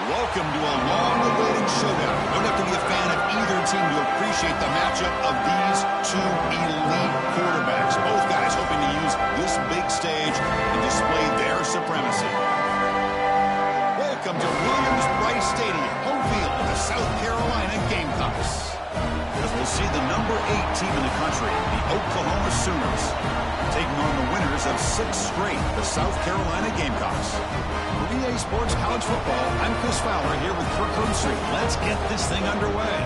Welcome to a long-awaited showdown. You don't have to be a fan of either team to appreciate the matchup of these two elite quarterbacks. Both guys hoping to use this big stage and display their supremacy. Welcome to Williams-Brice Stadium, home field of the South Carolina Gamecocks. As we'll see the number 8 team in the country, the Oklahoma Sooners, taking on the winners of 6 straight, the South Carolina Gamecocks. For EA Sports College Football, I'm Chris Fowler here with Kirk Herbstreit. Let's get this thing underway.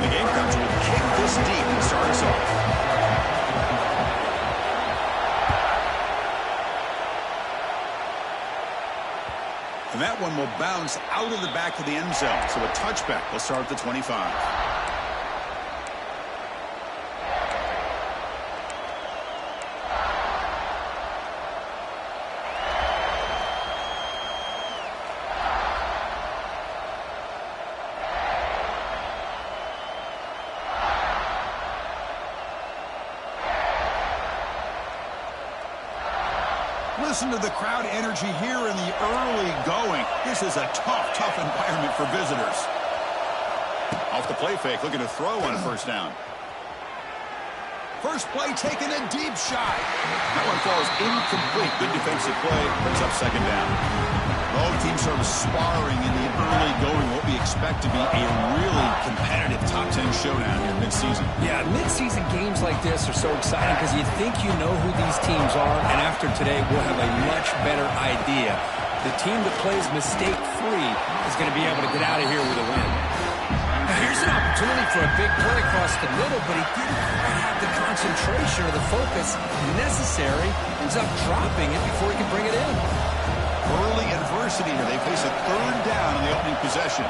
The Gamecocks will kick this deep and start us off. And that one will bounce out of the back of the end zone. So a touchback will start at the 25. Listen to the crowd energy here in the early going. This is a tough environment for visitors. Off the play fake, looking to throw on a first down. First play taking a deep shot. That one falls incomplete. Good defensive play, brings up second down. Both teams sort of sparring in the early going. What we expect to be a really competitive top 10 showdown here mid-season. Yeah, mid-season games like this are so exciting because you think you know who these teams are, and after today we'll have a much better idea. The team that plays mistake-free is going to be able to get out of here with a win. Now, here's an opportunity for a big play across the middle, but he didn't quite have the concentration or the focus necessary. Ends up dropping it before he can bring it in. Early adversity here. They face a third down in the opening possession.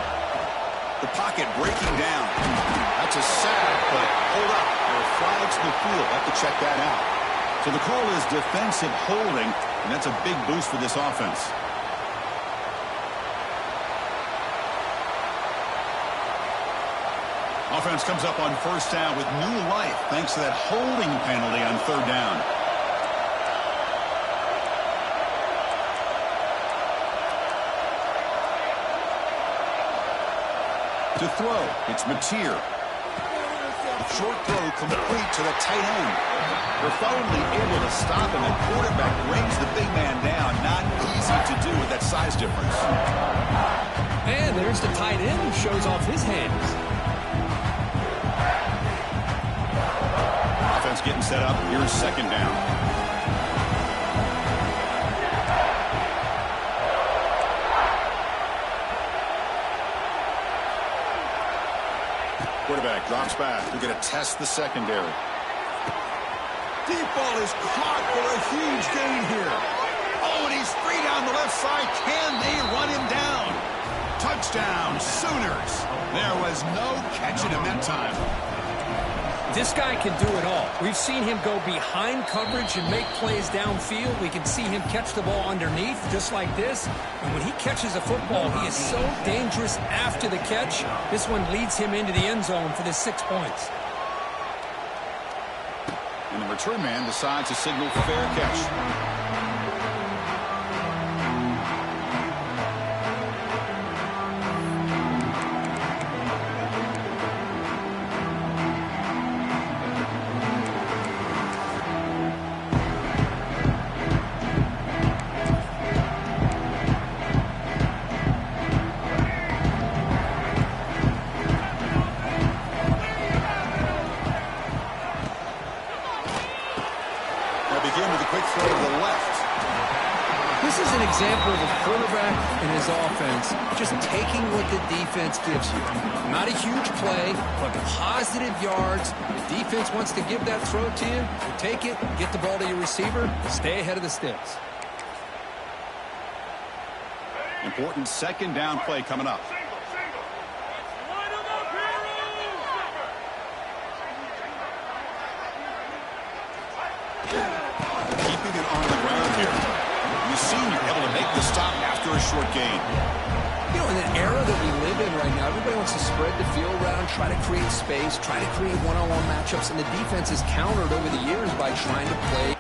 The pocket breaking down. That's a sack, but hold up. There are flags in the field. Have to check that out. So the call is defensive holding, and that's a big boost for this offense. Offense comes up on first down with new life thanks to that holding penalty on third down. To throw, it's Mateer. Short throw complete to the tight end. They're finally able to stop him, and quarterback brings the big man down. Not easy to do with that size difference. And there's the tight end who shows off his hands. Offense getting set up. Here's second down. Quarterback drops back. We're going to test the secondary. Deep ball is caught for a huge gain here. Oh, and he's free down the left side. Can they run him down? Touchdown, Sooners. There was no catching him that time. This guy can do it all. We've seen him go behind coverage and make plays downfield. We can see him catch the ball underneath, just like this. And when he catches a football, he is so dangerous after the catch. This one leads him into the end zone for the 6 points. And the return man decides to signal fair catch. This is an example of a quarterback in his offense just taking what the defense gives you. Not a huge play, but positive yards. The defense wants to give that throw to you. You take it, get the ball to your receiver, stay ahead of the sticks. Important second down play coming up. Keeping it on the ground here. The senior able to make the stop after a short gain. You know, in an era that we live in right now, everybody wants to spread the field around, try to create space, try to create one-on-one matchups, and the defense is countered over the years by trying to play.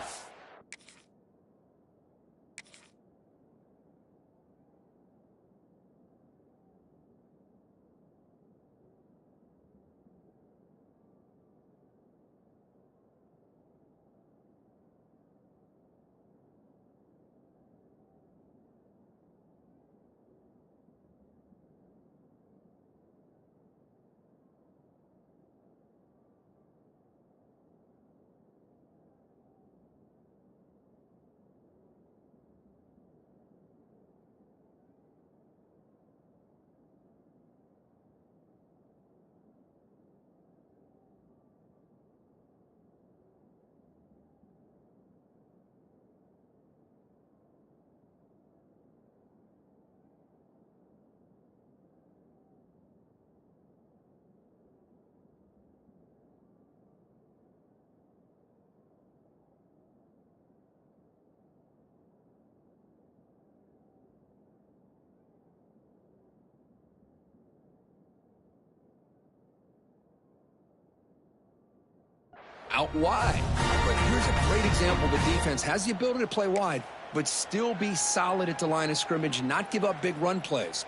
Out wide. But here's a great example. The defense has the ability to play wide, but still be solid at the line of scrimmage and not give up big run plays.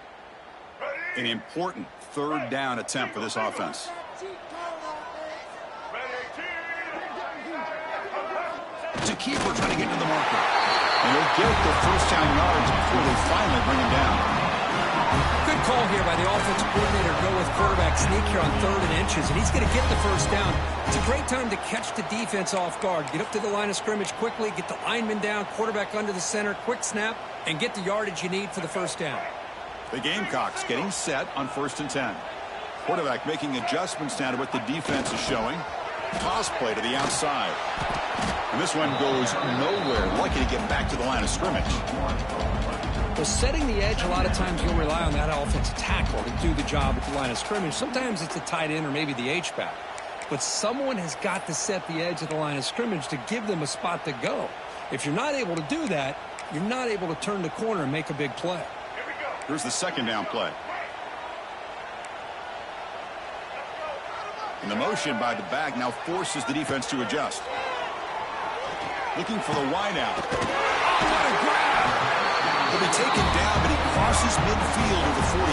An important third down attempt for this offense. It's a keeper trying to get to the marker. And they'll get the first down yards before they finally bring him down. Good call here by the offensive coordinator. Go with quarterback sneak here on 3rd and inches, and he's going to get the first down. It's a great time to catch the defense off guard. Get up to the line of scrimmage quickly, get the lineman down, quarterback under the center, quick snap, and get the yardage you need for the first down. The Gamecocks getting set on 1st and 10. Quarterback making adjustments now to what the defense is showing. Toss play to the outside. And this one goes nowhere. Lucky to get back to the line of scrimmage. Well, setting the edge, a lot of times you'll rely on that offensive tackle to do the job at the line of scrimmage. Sometimes it's a tight end or maybe the H-back. But someone has got to set the edge of the line of scrimmage to give them a spot to go. If you're not able to do that, you're not able to turn the corner and make a big play. Here's the second down play. And the motion by the back now forces the defense to adjust. Looking for the wideout. What a grab! He'll be taken down, but he crosses midfield to the 48.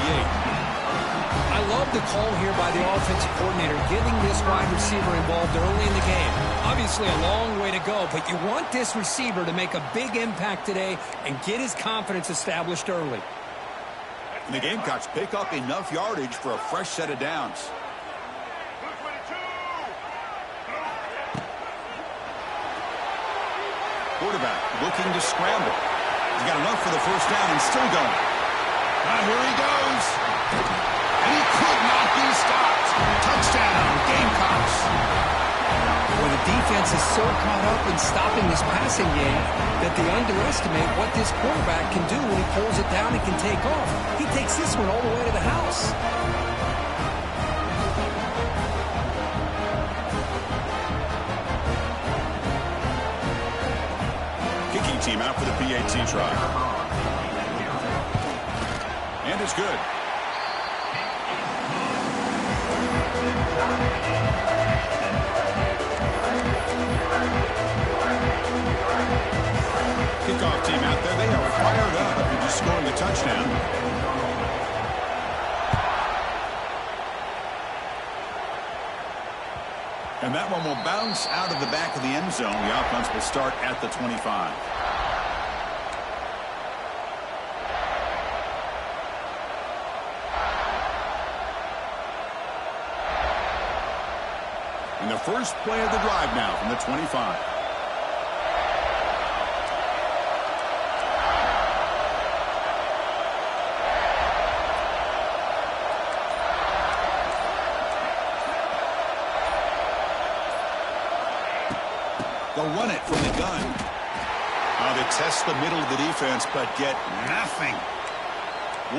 I love the call here by the offensive coordinator, getting this wide receiver involved early in the game. Obviously a long way to go, but you want this receiver to make a big impact today and get his confidence established early. And the Gamecocks pick up enough yardage for a fresh set of downs. Quarterback looking to scramble. He's got enough for the first down and still going. Now here he goes. And he could not be stopped. Touchdown, Gamecocks. Well, the defense is so caught up in stopping this passing game that they underestimate what this quarterback can do when he pulls it down and can take off. He takes this one all the way to the house. Kicking team out for the PAT try. And it's good. Kickoff team out there. They are fired up after just scoring a touchdown. And that one will bounce out of the back of the end zone. The offense will start at the 25. And the first play of the drive now from the 25. They'll run it from the gun. They test the middle of the defense, but get nothing.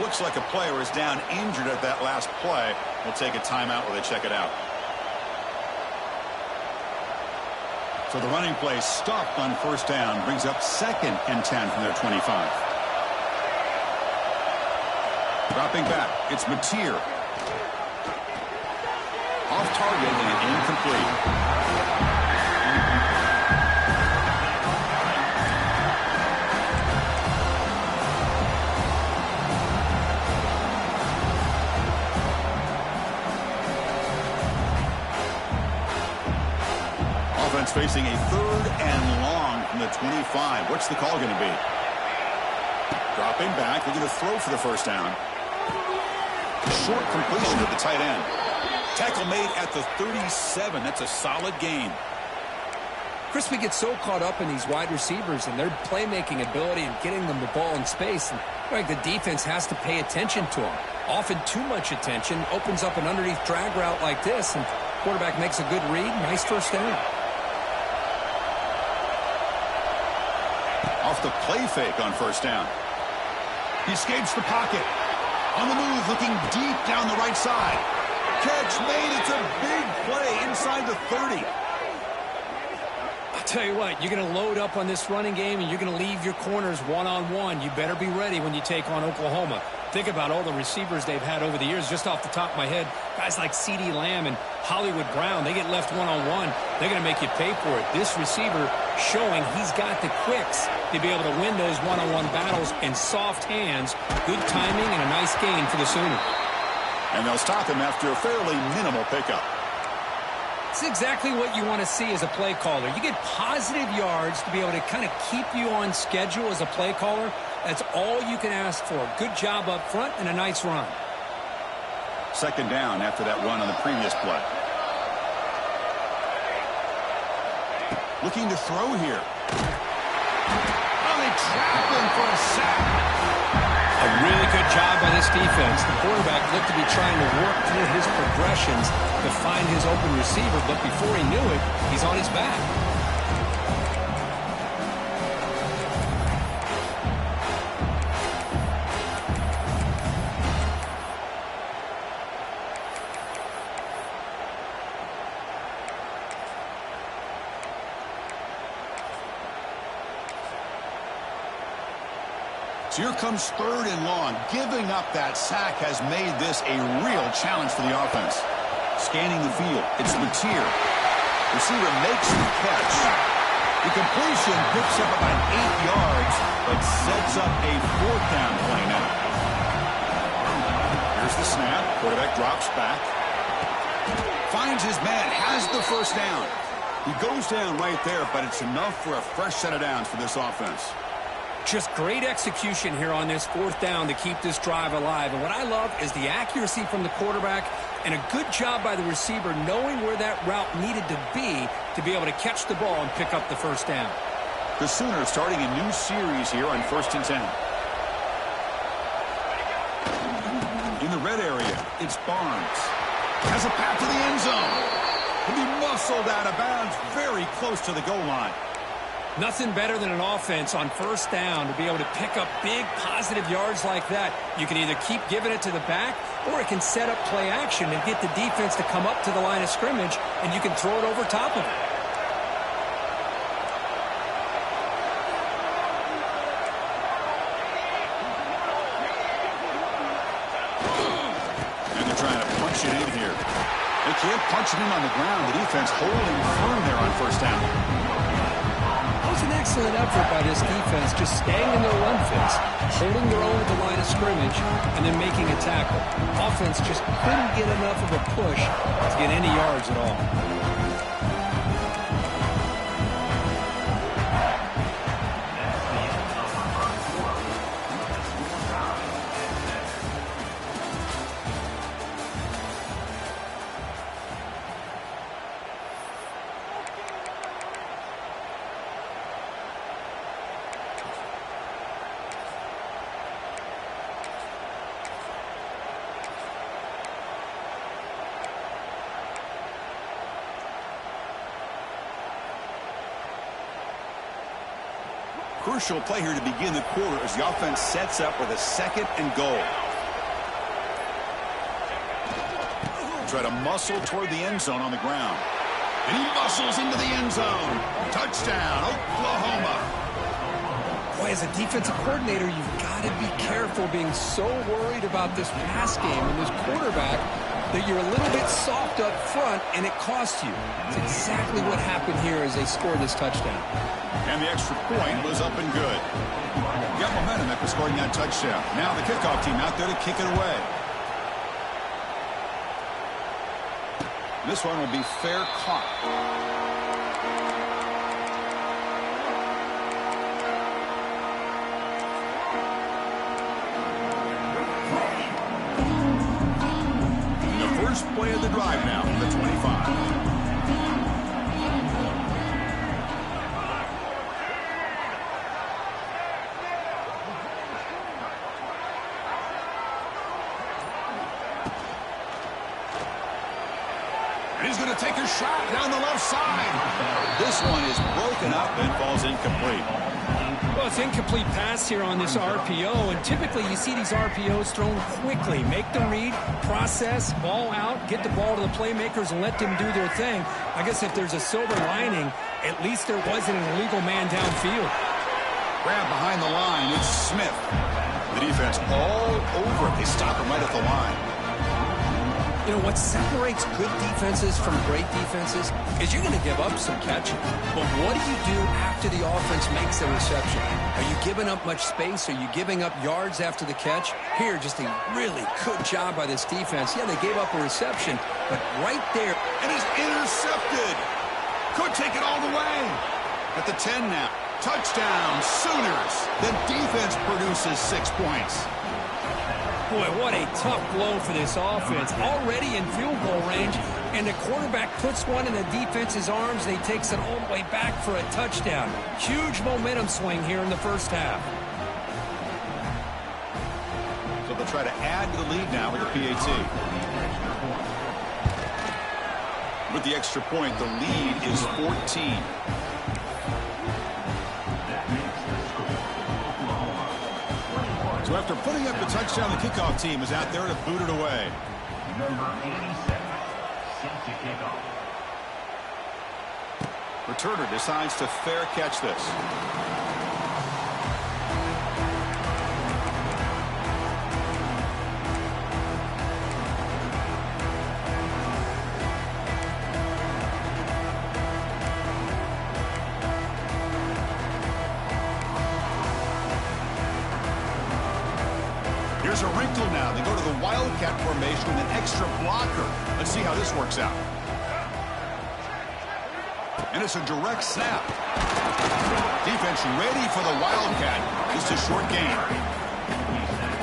Looks like a player is down injured at that last play. We'll take a timeout while they check it out. So the running play stopped on first down, brings up 2nd and 10 from their 25. Dropping back, it's Mateer. Off target and incomplete. Offense facing a 3rd and long from the 25. What's the call going to be? Dropping back, looking to throw for the first down. Short completion to the tight end. Tackle made at the 37. That's a solid gain. Chris, we get so caught up in these wide receivers and their playmaking ability and getting them the ball in space. And like the defense has to pay attention to them. Often too much attention opens up an underneath drag route like this, and quarterback makes a good read. Nice first down. Off the play fake on first down. He escapes the pocket. On the move, looking deep down the right side. Catch made. It's a big play inside the 30. I'll tell you what, you're going to load up on this running game and you're going to leave your corners one-on-one. You better be ready when you take on Oklahoma. Think about all the receivers they've had over the years. Just off the top of my head, guys like CeeDee Lamb and Hollywood Brown, they get left one-on-one. They're going to make you pay for it. This receiver showing he's got the quicks to be able to win those one-on-one battles in soft hands. Good timing and a nice gain for the Sooners. And they'll stop him after a fairly minimal pickup. It's exactly what you want to see as a play caller. You get positive yards to be able to kind of keep you on schedule as a play caller. That's all you can ask for. Good job up front and a nice run. Second down after that run on the previous play. Looking to throw here. Oh, they trap him for a sack. A really good job by this defense. The quarterback looked to be trying to work through his progressions to find his open receiver, but before he knew it, he's on his back. Here comes 3rd and long. Giving up that sack has made this a real challenge for the offense. Scanning the field, it's Mateer. Receiver makes the catch. The completion picks up about 8 yards, but sets up a 4th down play now. Here's the snap. Quarterback drops back. Finds his man, has the first down. He goes down right there, but it's enough for a fresh set of downs for this offense. Just great execution here on this 4th down to keep this drive alive. And what I love is the accuracy from the quarterback and a good job by the receiver knowing where that route needed to be able to catch the ball and pick up the first down. The Sooners starting a new series here on 1st and 10. In the red area, it's Barnes. Has a path to the end zone. He'll be muscled out of bounds very close to the goal line. Nothing better than an offense on first down to be able to pick up big positive yards like that. You can either keep giving it to the back or it can set up play action and get the defense to come up to the line of scrimmage, and you can throw it over top of it. And they're trying to punch it in here. They can't punch it in on the ground. The defense holding firm there on first down. It's an excellent effort by this defense, just staying in their run fits, holding their own at the line of scrimmage, and then making a tackle. Offense just couldn't get enough of a push to get any yards at all. Crucial play here to begin the quarter as the offense sets up with a 2nd and goal. Try to muscle toward the end zone on the ground. And he muscles into the end zone. Touchdown, Oklahoma. Boy, boy, as a defensive coordinator, you've got to be careful being so worried about this pass game and this quarterback that you're a little bit soft up front and it costs you. It's exactly what happened here as they scored this touchdown. And the extra point was up and good. Got momentum after scoring that touchdown. Now the kickoff team out there to kick it away. This one will be fair caught. Play of the drive now from the 25. And he's going to take a shot down the left side. This one is broken up and falls incomplete. Well, it's incomplete pass here on this RPO, and typically you see these RPOs thrown quickly. Make the read, process, ball out, get the ball to the playmakers and let them do their thing. I guess if there's a silver lining, at least there wasn't an illegal man downfield. Grab behind the line, it's Smith. The defense all over it. They stop him right at the line. You know, what separates good defenses from great defenses is you're going to give up some catching. But what do you do after the offense makes the reception? Are you giving up much space? Are you giving up yards after the catch? Here, just a really good job by this defense. Yeah, they gave up a reception, but right there. And he's intercepted. Could take it all the way. At the 10 now. Touchdown, Sooners. The defense produces 6 points. Boy, what a tough blow for this offense. Already in field goal range, and the quarterback puts one in the defense's arms, and he takes it all the way back for a touchdown. Huge momentum swing here in the first half. So they'll try to add to the lead now with the PAT. With the extra point, the lead is 14. So after putting up the touchdown, the kickoff team is out there to boot it away. Number 87, set to kick off. Returner decides to fair catch this. Here's a wrinkle now. They go to the Wildcat formation with an extra blocker. Let's see how this works out. And it's a direct snap. Defense ready for the Wildcat. Just a short gain.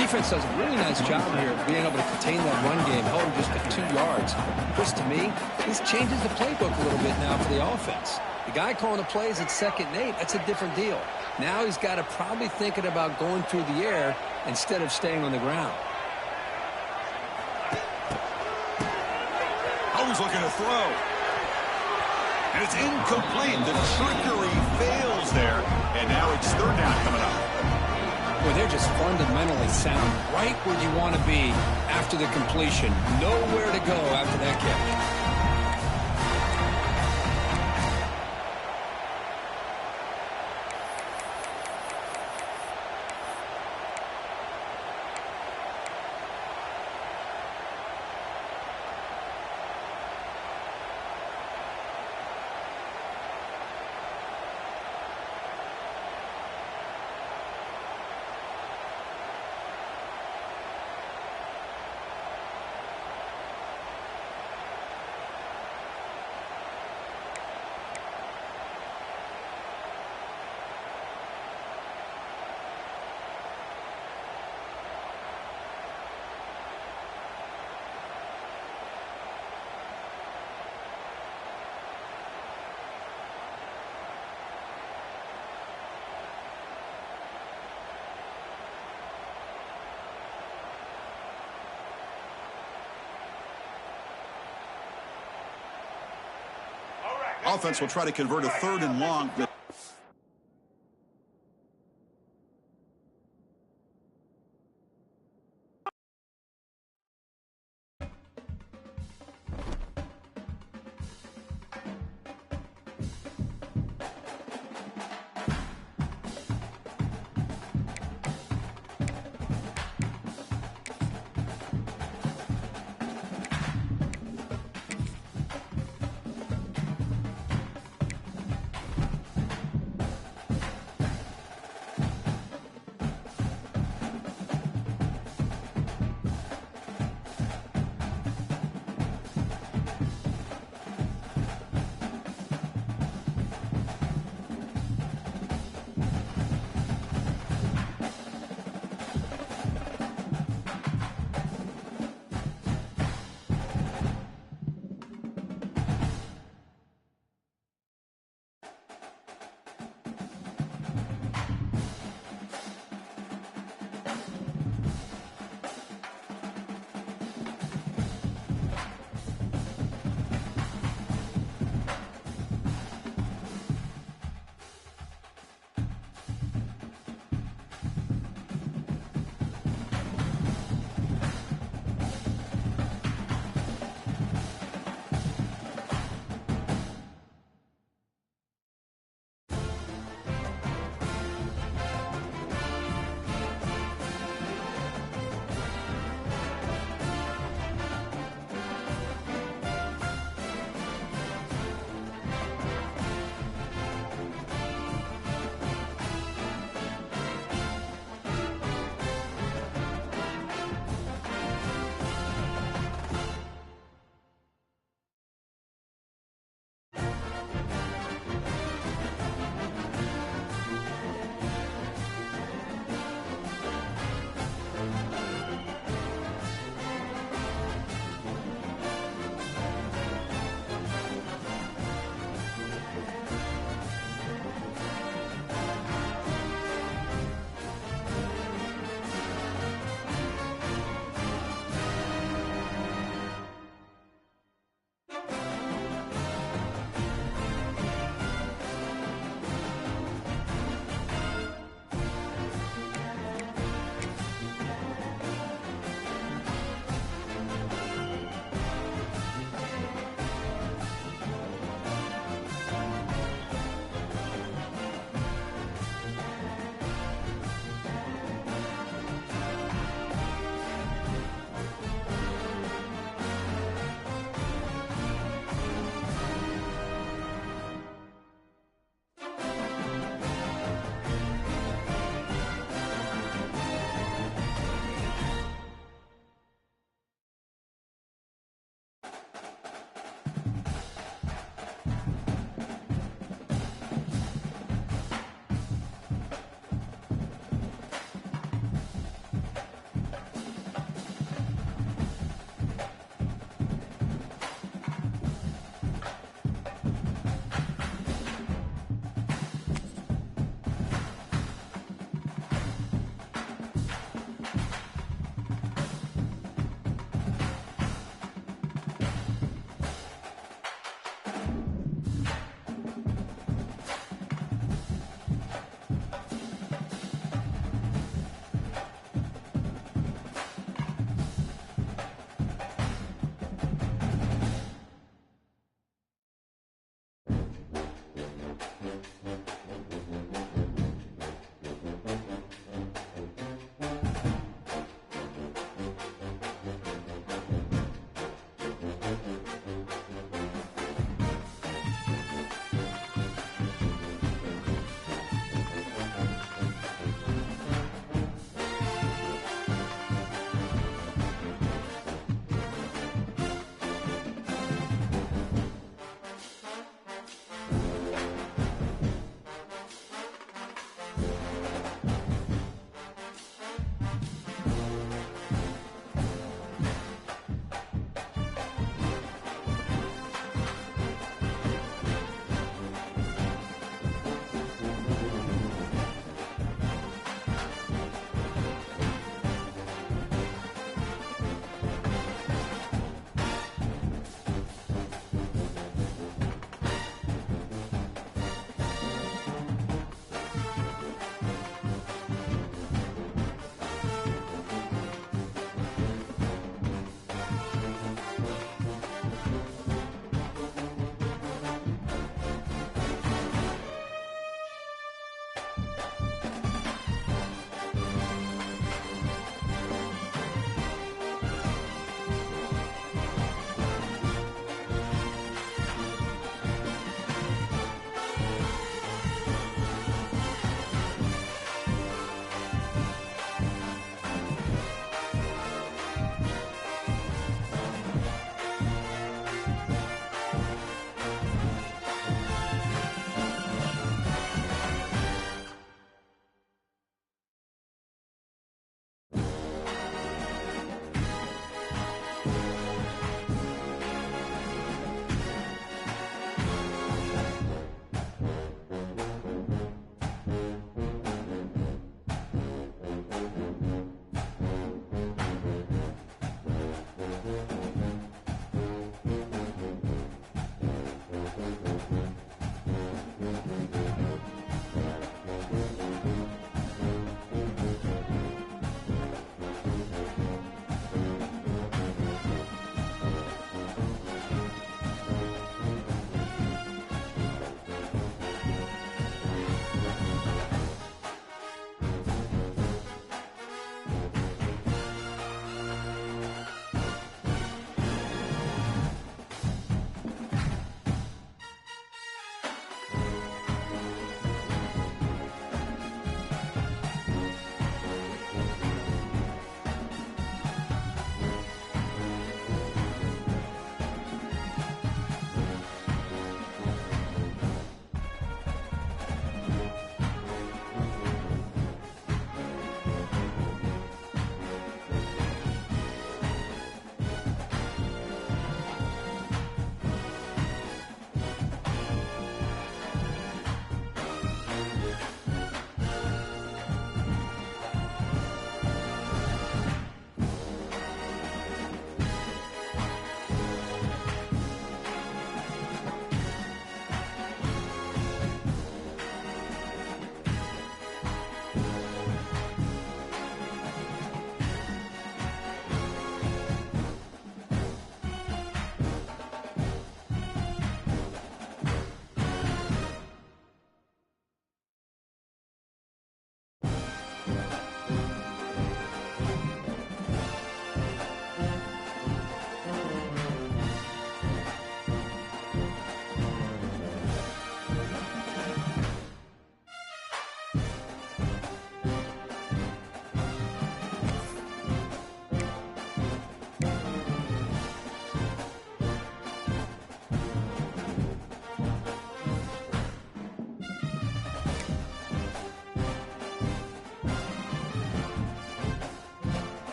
Defense does a really nice job here of being able to contain that run game, held him just at 2 yards. Chris, to me, this changes the playbook a little bit now for the offense. The guy calling the plays at 2nd and 8, that's a different deal. Now he's got to probably thinking about going through the air instead of staying on the ground. Always looking to throw. And it's incomplete. The trickery fails there. And now it's 3rd down coming up. Boy, they're just fundamentally sound, right where you want to be after the completion. Nowhere to go after that catch. Offense will try to convert a 3rd and long.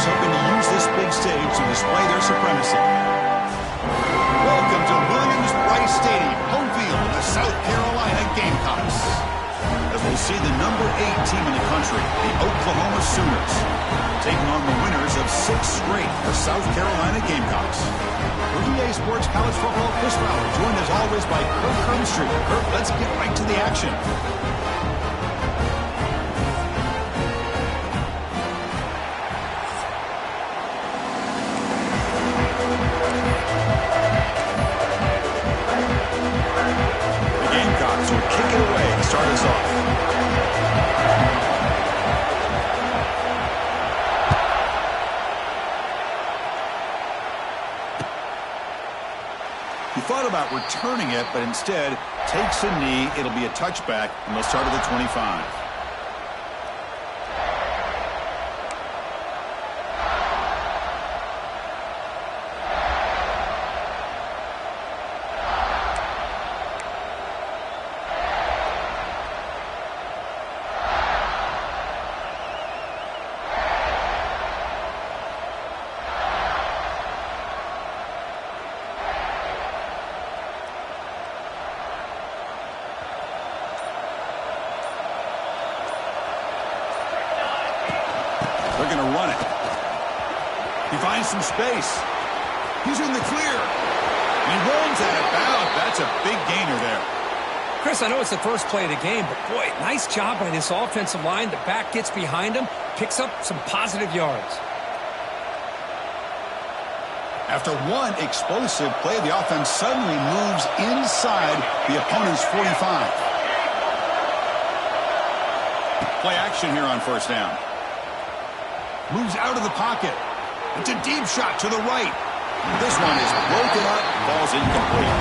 guys hoping to use this big stage to display their supremacy. Welcome to Williams-Brice Stadium, home field of the South Carolina Gamecocks. As we'll see the number 8 team in the country, the Oklahoma Sooners, taking on the winners of 6 straight for South Carolina Gamecocks. For EA Sports College Football, Chris Fowler, joined as always by Kirk Herbstreit. Kirk, let's get right to the action. The Gamecocks will kick it away to start us off. He thought about returning it, but instead takes a knee. It'll be a touchback, and they'll start at the 25. They're going to run it. He finds some space. He's in the clear. And he runs out of bounds. That's a big gainer there. Chris, I know it's the first play of the game, but boy, nice job by this offensive line. The back gets behind him, picks up some positive yards. After one explosive play, the offense suddenly moves inside the opponent's 45. Play action here on first down. Moves out of the pocket. It's a deep shot to the right. This one is broken up, falls incomplete.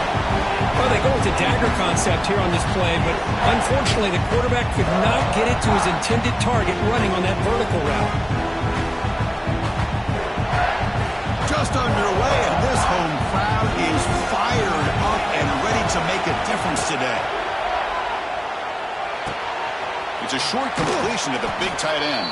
Well, they go with the dagger concept here on this play, but unfortunately the quarterback could not get it to his intended target running on that vertical route. Just underway, and this home crowd is fired up and ready to make a difference today. It's a short completion to the big tight end.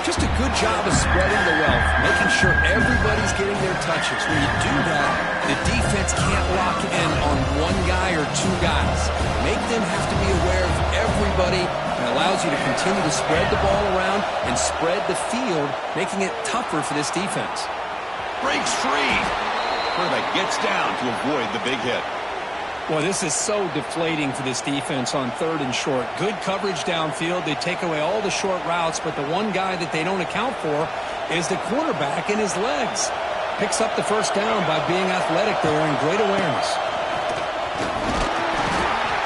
Just a good job of spreading the wealth, making sure everybody's getting their touches. When you do that, the defense can't lock in on one guy or two guys. Make them have to be aware of everybody, and allows you to continue to spread the ball around and spread the field, making it tougher for this defense. Breaks free. Quarterback gets down to avoid the big hit. Well, this is so deflating for this defense on 3rd and short. Good coverage downfield. They take away all the short routes, but the one guy that they don't account for is the quarterback in his legs. Picks up the first down by being athletic there and great awareness.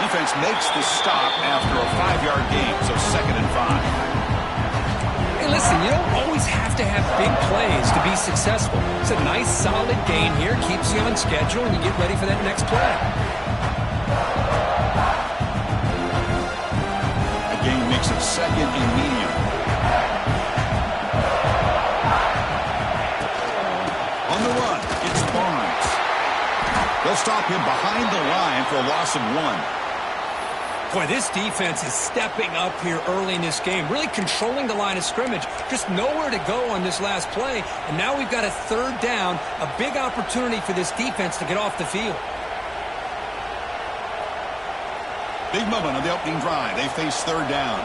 Defense makes the stop after a 5-yard gain, so 2nd and 5. Hey, listen, you don't always have to have big plays to be successful. It's a nice, solid gain here. Keeps you on schedule, and you get ready for that next play. Gain makes it 2nd and medium. On the run, it's Barnes. They'll stop him behind the line for a loss of 1. Boy, this defense is stepping up here early in this game, really controlling the line of scrimmage. Just nowhere to go on this last play, and now we've got a 3rd down, a big opportunity for this defense to get off the field. Big moment on the opening drive. They face 3rd down.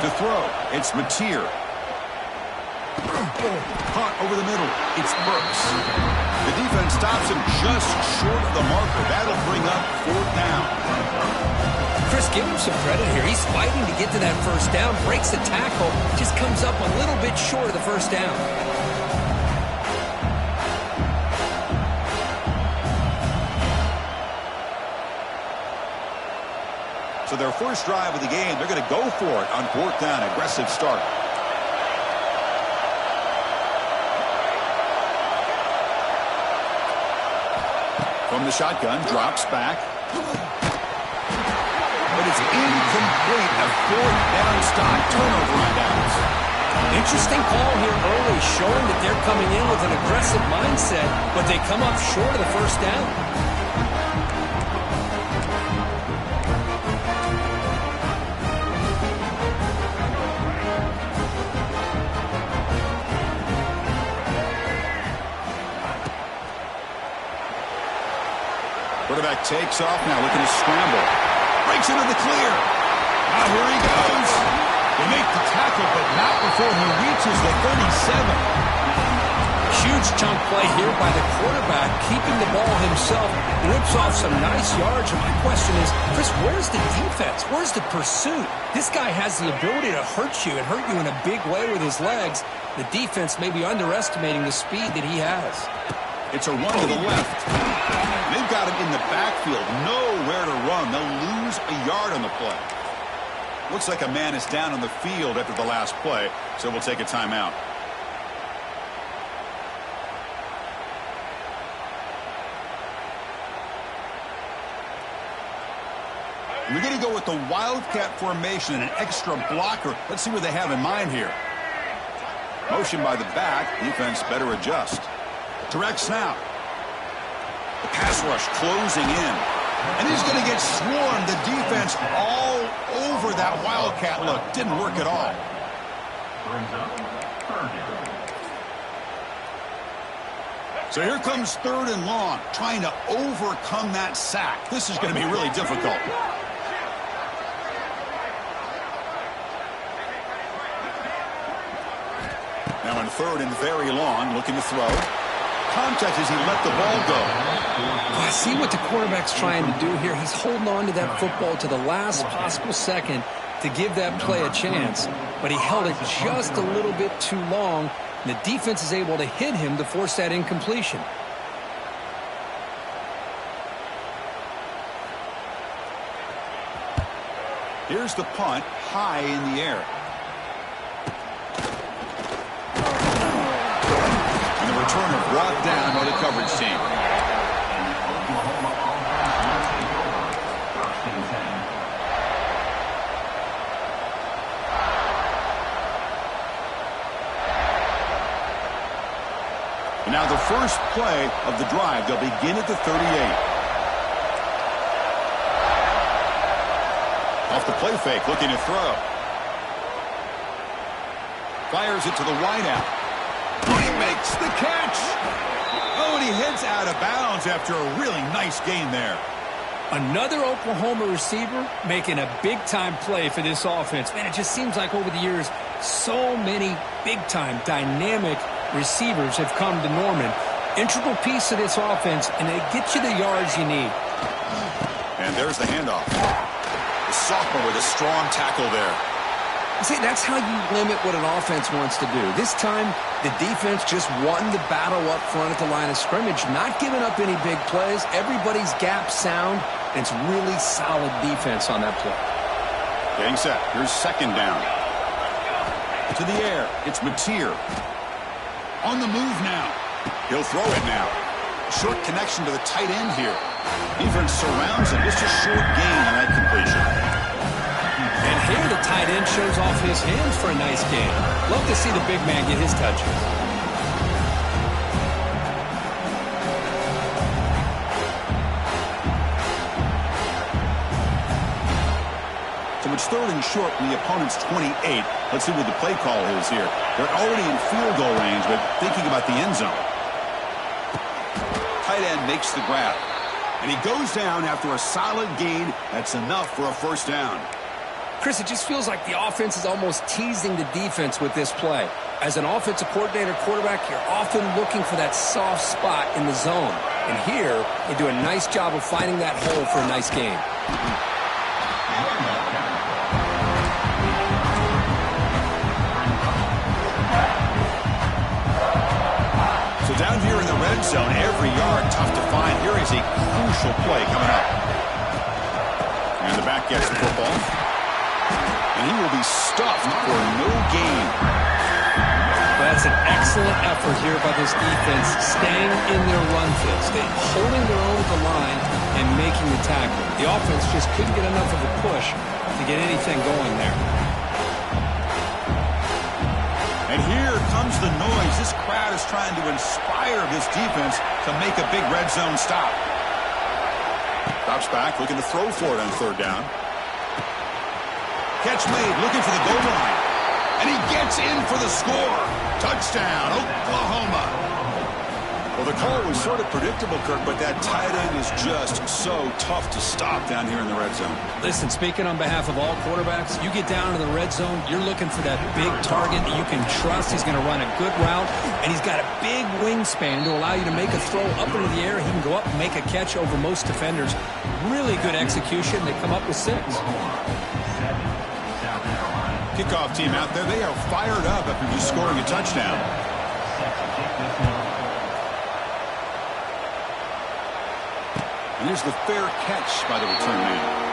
To throw, it's Mateer. Caught over the middle. It's Burks. The defense stops him just short of the marker. That'll bring up 4th down. Chris, give him some credit here. He's fighting to get to that first down, breaks the tackle, just comes up a little bit short of the first down. So their first drive of the game, they're going to go for it on 4th down. Aggressive start. From the shotgun, drops back. But it's incomplete. A 4th down stop. Turnover on downs. Interesting call here early, showing that they're coming in with an aggressive mindset, but they come up short of the first down. takes off now, looking to scramble. Breaks into the clear. Now here he goes. They make the tackle, but not before he reaches the 37. Huge chunk play here by the quarterback, keeping the ball himself, rips off some nice yards. And my question is, Chris, where's the defense? Where's the pursuit? This guy has the ability to hurt you and hurt you in a big way with his legs. The defense may be underestimating the speed that he has. It's a run to the left. They've got him in the backfield, nowhere to run. They'll lose a yard on the play. Looks like a man is down on the field after the last play, so we'll take a timeout. We're going to go with the Wildcat formation and an extra blocker. Let's see what they have in mind here. Motion by the back. Defense better adjust. Direct snap. The pass rush closing in. And he's going to get swarmed. The defense all over that Wildcat look. Didn't work at all. So here comes 3rd and long. Trying to overcome that sack. This is going to be really difficult. Now in 3rd and very long, looking to throw. Contact as he let the ball go. I see what the quarterback's trying to do here. He's holding on to that football to the last possible second to give that play a chance. But he held it just a little bit too long. And the defense is able to hit him to force that incompletion. Here's the punt, high in the air. Returner brought down by the coverage team. And now the first play of the drive. They'll begin at the 38. Off the play fake, looking to throw. Fires it to the wideout. He makes the catch. Oh, and he heads out of bounds after a really nice gain there. Another Oklahoma receiver making a big-time play for this offense. Man, it just seems like over the years, so many big-time, dynamic receivers have come to Norman. Integral piece of this offense, and they get you the yards you need. And there's the handoff. The sophomore with a strong tackle there. See, that's how you limit what an offense wants to do. This time, the defense just won the battle up front at the line of scrimmage, not giving up any big plays. Everybody's gap sound, and it's really solid defense on that play. Getting set. Here's 2nd down. To the air. It's Mateer. On the move now. He'll throw it now. Short connection to the tight end here. Defense surrounds him. Just a short gain on that completion. And here the tight end shows off his hands for a nice game. Love to see the big man get his touches. So it's 3rd and short from the opponent's 28. Let's see what the play call is here. They're already in field goal range, but thinking about the end zone. Tight end makes the grab. And he goes down after a solid gain. That's enough for a 1st down. Chris, it just feels like the offense is almost teasing the defense with this play. As an offensive coordinator quarterback, you're often looking for that soft spot in the zone. And here, they do a nice job of finding that hole for a nice gain. So down here in the red zone, every yard tough to find. Here is a crucial play coming up. And the back gets the football. And he will be stuffed for no gain. That's an excellent effort here by this defense, staying in their run fits, holding their own at the line and making the tackle. The offense just couldn't get enough of a push to get anything going there. And here comes the noise. This crowd is trying to inspire this defense to make a big red zone stop. Drops back, looking to throw for it on 3rd down. Catch made, looking for the goal line. And he gets in for the score. Touchdown, Oklahoma. Well, the call was sort of predictable, Kirk, but that tight end is just so tough to stop down here in the red zone. Listen, speaking on behalf of all quarterbacks, you get down to the red zone, you're looking for that big target that you can trust. He's going to run a good route, and he's got a big wingspan to allow you to make a throw up into the air. He can go up and make a catch over most defenders. Really good execution. They come up with 6. Kickoff team out there. They are fired up after just scoring a touchdown. And here's the fair catch by the return man.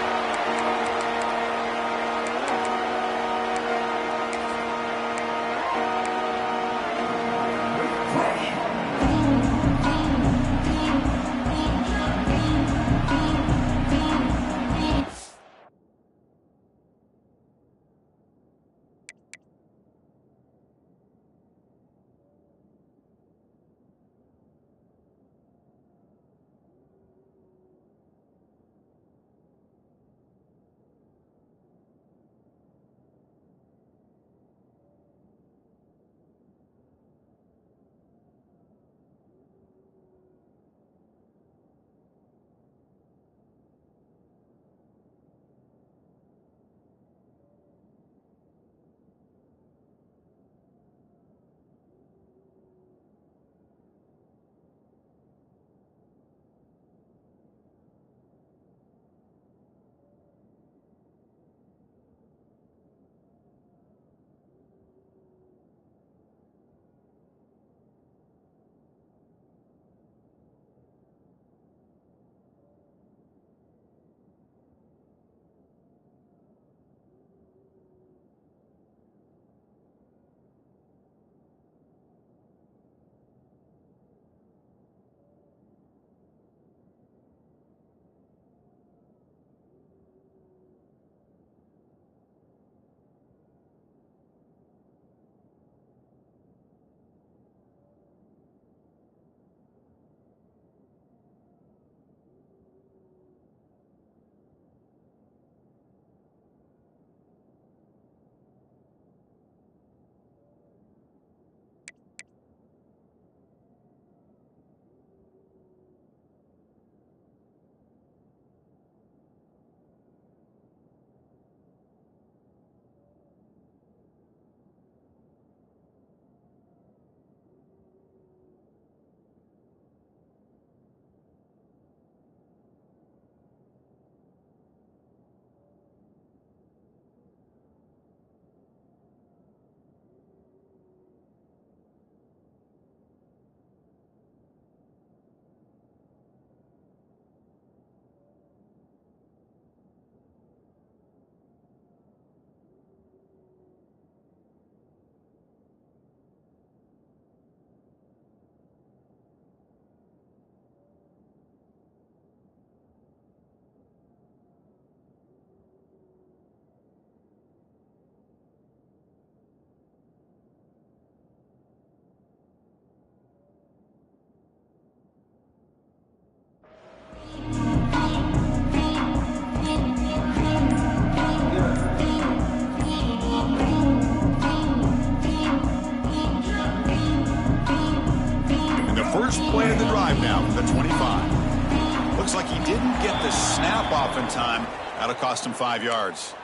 First play of the drive now from the 25. Looks like he didn't get the snap off in time. That'll cost him 5 yards.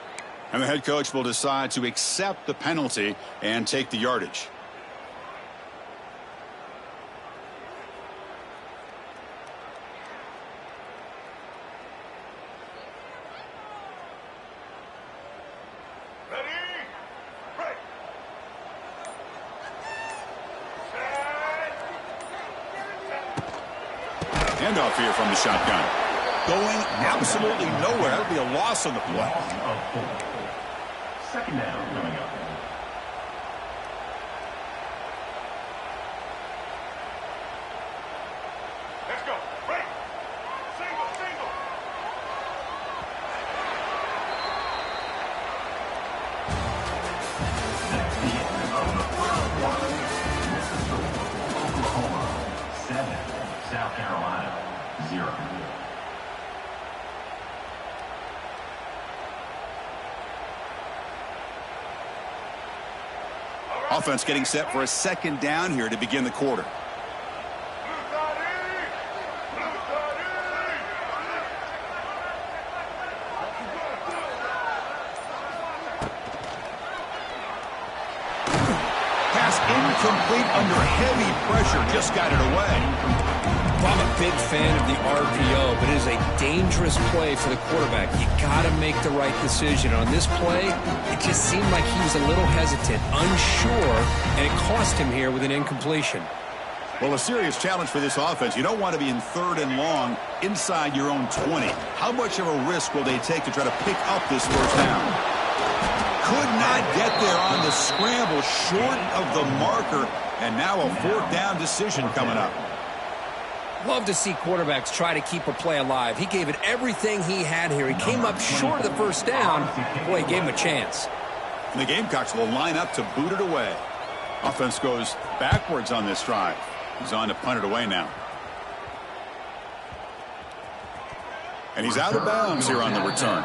And the head coach will decide to accept the penalty and take the yardage. Handoff here from the shotgun. Going absolutely nowhere. That'll be a loss on the play. Second down coming up. Let's go. Break. Single, single. That's the end of the first quarter. Oklahoma 7, South Carolina 0. Offense getting set for a second down here to begin the quarter. incomplete under heavy pressure. Just got it away. Well, I'm a big fan of the RPO, but it is a dangerous play for the quarterback. You got to make the right decision. On this play, it just seemed like he was a little hesitant, unsure, and it cost him here with an incompletion. Well, a serious challenge for this offense. You don't want to be in 3rd and long inside your own 20. How much of a risk will they take to try to pick up this first down? Could not get there on the scramble, short of the marker, and now a 4th down decision coming up. Love to see quarterbacks try to keep a play alive. He gave it everything he had here. He came up short of the first down. Boy, he gave him a chance. And the Gamecocks will line up to boot it away. Offense goes backwards on this drive. He's on to punt it away now. And he's out of bounds here on the return.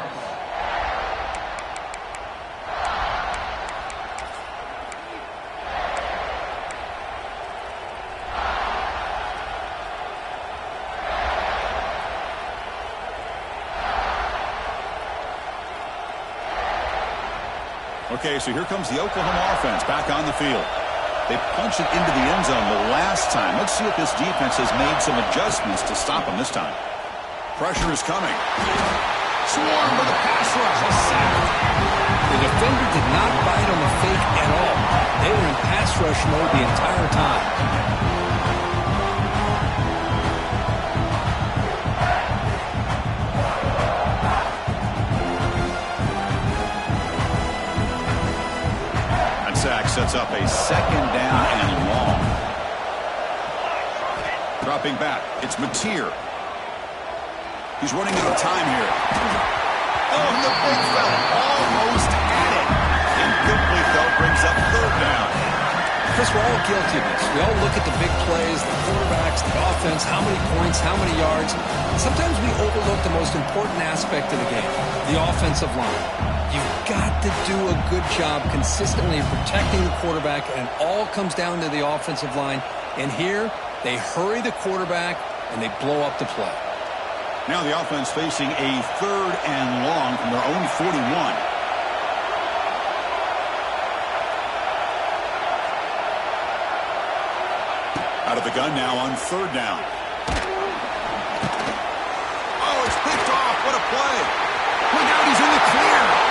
Okay, so here comes the Oklahoma offense back on the field. They punched it into the end zone the last time. Let's see if this defense has made some adjustments to stop them this time. Pressure is coming. Swarm with a pass rush. A sack. The defender did not bite on the fake at all. They were in pass rush mode the entire time. Sack sets up a 2nd down and long. Dropping back, it's Mateer. He's running out of time here. Oh, and the big fella almost had it. Incomplete, though, brings up 3rd down. Chris, we're all guilty of this. We all look at the big plays, the quarterbacks, the offense, how many points, how many yards. Sometimes we overlook the most important aspect of the game, the offensive line. You've got to do a good job consistently protecting the quarterback, and it all comes down to the offensive line. And here, they hurry the quarterback, and they blow up the play. Now the offense facing a 3rd and long from their own 41. Out of the gun now on 3rd down. Oh, it's picked off. What a play. Look out, he's in the clear.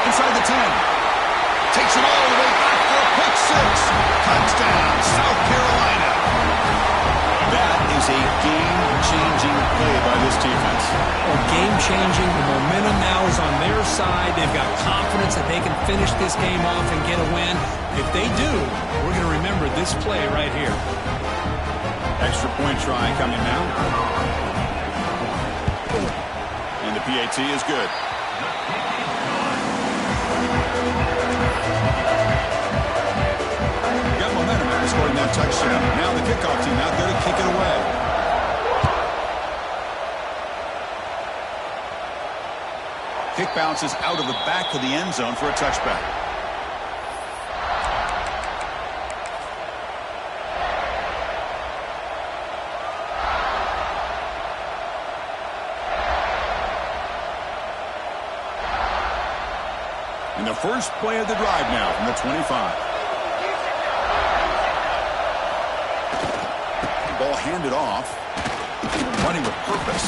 Inside the 10. Takes it all the way back for a pick 6. Touchdown, South Carolina. That is a game-changing play by this defense. Well, game-changing. The momentum now is on their side. They've got confidence that they can finish this game off and get a win. If they do, we're going to remember this play right here. Extra point try coming now. And the PAT is good. Got momentum after scoring that touchdown. Now the kickoff team out there to kick it away. Kick bounces out of the back of the end zone for a touchback. And the first play of the drive now from the 25. Ball handed off. Running with purpose.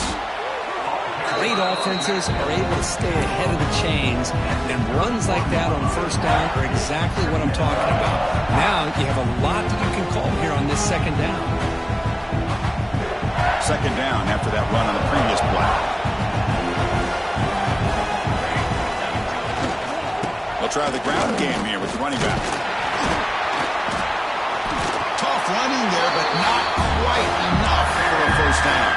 Great offenses are able to stay ahead of the chains, and runs like that on 1st down are exactly what I'm talking about. Now you have a lot that you can call here on this 2nd down. 2nd down after that run on the previous play. They'll try the ground game here with the running back. Tough running there, but not quite enough for a 1st down.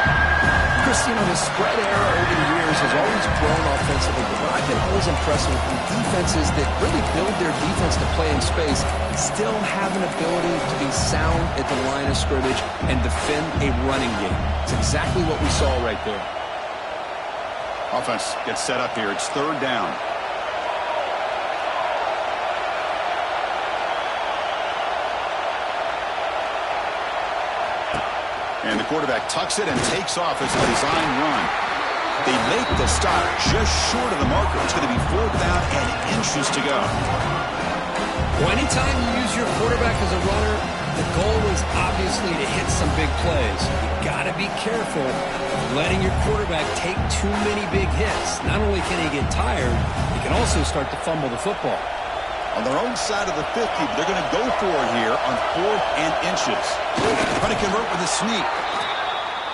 Chris, you know, the spread era over the years has always grown offensively, but I've been always impressed with defenses that really build their defense to play in space, still have an ability to be sound at the line of scrimmage and defend a running game. It's exactly what we saw right there. Offense gets set up here. It's 3rd down. And the quarterback tucks it and takes off as a design run. They make the stop just short of the marker. It's going to be 4th down and inches to go. Well, anytime you use your quarterback as a runner, the goal is obviously to hit some big plays. You got to be careful of letting your quarterback take too many big hits. Not only can he get tired, he can also start to fumble the football. On their own side of the 50, they're going to go for it here on 4th and inches. Trying to convert with a sneak.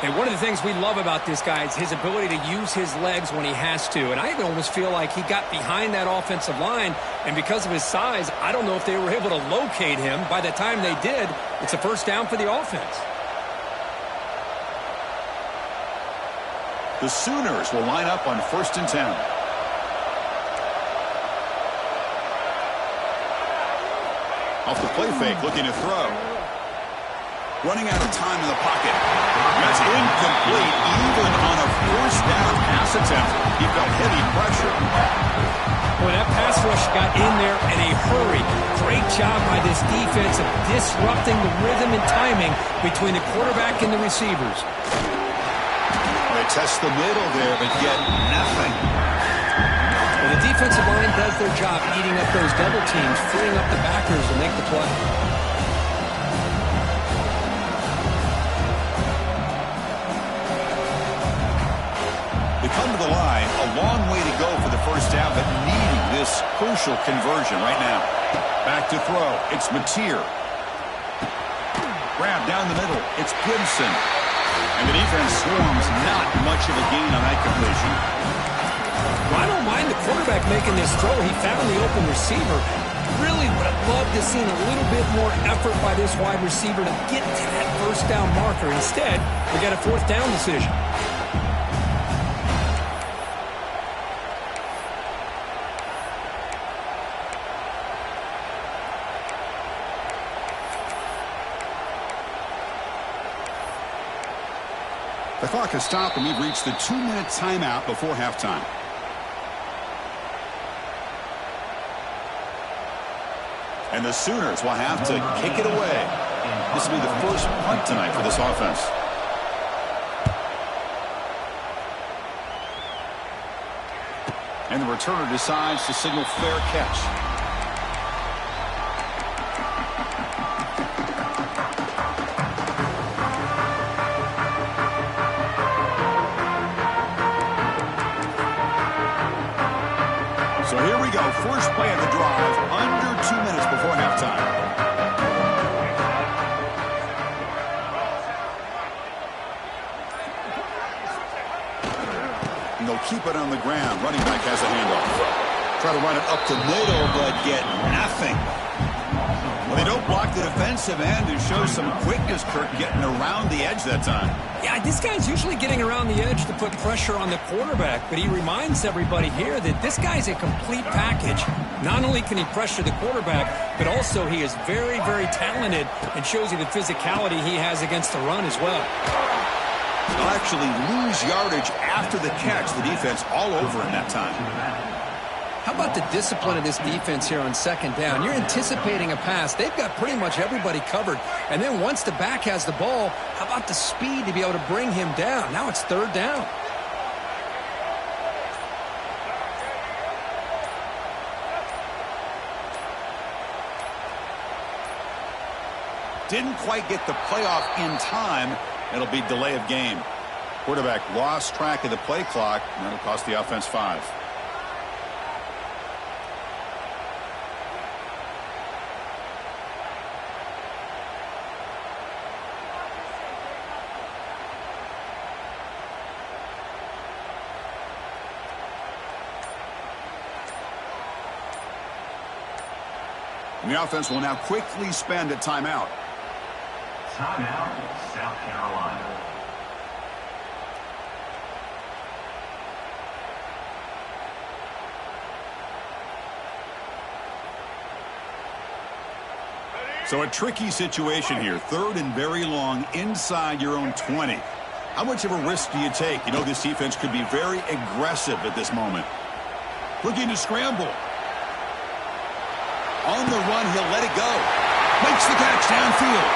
And one of the things we love about this guy is his ability to use his legs when he has to. And I almost feel like he got behind that offensive line, and because of his size, I don't know if they were able to locate him. By the time they did, it's a first down for the offense. The Sooners will line up on 1st and 10. Off the play fake, looking to throw. Running out of time in the pocket. That's incomplete, even on a 1st down pass attempt. He felt heavy pressure. Boy, that pass rush got in there in a hurry. Great job by this defense of disrupting the rhythm and timing between the quarterback and the receivers. They test the middle there, but get nothing. Well, the defensive line does their job eating up those double teams, freeing up the backers to make the play. They come to the line, a long way to go for the first down, but needing this crucial conversion right now. Back to throw. It's Mateer. Grab down the middle. It's Gibson. And the defense swarms, not much of a gain on that completion. Well, I don't mind the quarterback making this throw. He found the open receiver. Really would have loved to see a little bit more effort by this wide receiver to get to that first down marker. Instead, we got a 4th down decision. The clock has stopped, and we've reached the 2-minute timeout before halftime. And the Sooners will have to kick it away. This will be the first punt tonight for this offense. And the returner decides to signal fair catch. So here we go, first play of the drive, under 2 minutes before halftime. And they'll keep it on the ground. Running back has a handoff. Try to run it up the middle, but get nothing. Well, they don't block the defensive end and show some quickness, Kirk, getting around the edge that time. Yeah, this guy's usually getting around the edge to put pressure on the quarterback, but he reminds everybody here that this guy's a complete package. Not only can he pressure the quarterback, but also he is very, very talented and shows you the physicality he has against the run as well. He'll actually lose yardage after the catch. The defense all over him that time. How about the discipline of this defense here on 2nd down? You're anticipating a pass. They've got pretty much everybody covered. And then once the back has the ball, how about the speed to be able to bring him down? Now it's 3rd down. Didn't quite get the playoff in time. It'll be delay of game. Quarterback lost track of the play clock, and that'll cost the offense 5. And the offense will now quickly spend a timeout. Timeout, South Carolina. So a tricky situation here. 3rd and very long inside your own 20. How much of a risk do you take? You know this defense could be very aggressive at this moment. Looking to scramble. On the run, he'll let it go. Makes the catch downfield.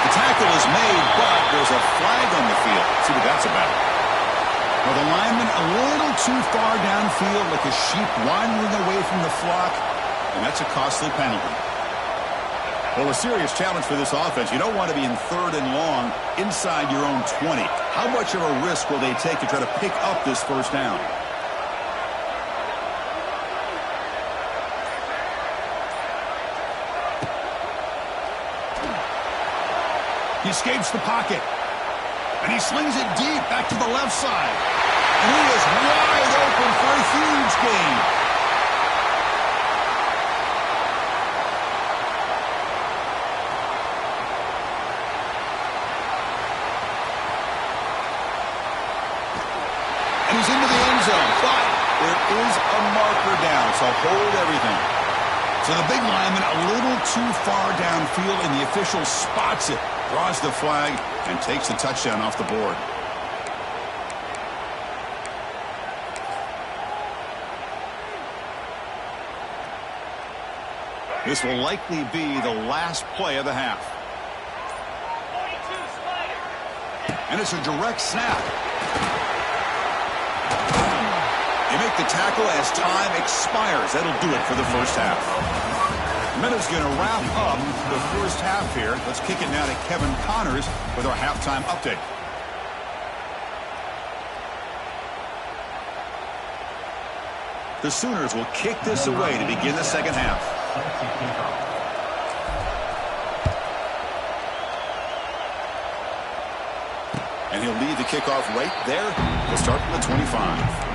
The tackle is made, but there's a flag on the field. Let's see what that's about. Well, the lineman a little too far downfield, like a sheep wandering away from the flock. and that's a costly penalty. Well, a serious challenge for this offense. You don't want to be in 3rd and long inside your own 20. How much of a risk will they take to try to pick up this first down? He escapes the pocket. And he slings it deep back to the left side. And he is wide open for a huge gain. And he's into the end zone. But there is a marker down, so hold everything. So the big lineman a little too far downfield, and the official spots it, draws the flag, and takes the touchdown off the board. This will likely be the last play of the half. And it's a direct snap. They make the tackle as time expires. That'll do it for the first half. Minutes going to wrap up the first half here. Let's kick it now to Kevin Connors with our halftime update. The Sooners will kick this away to begin the second half. And he'll lead the kickoff right there. We'll start from the 25.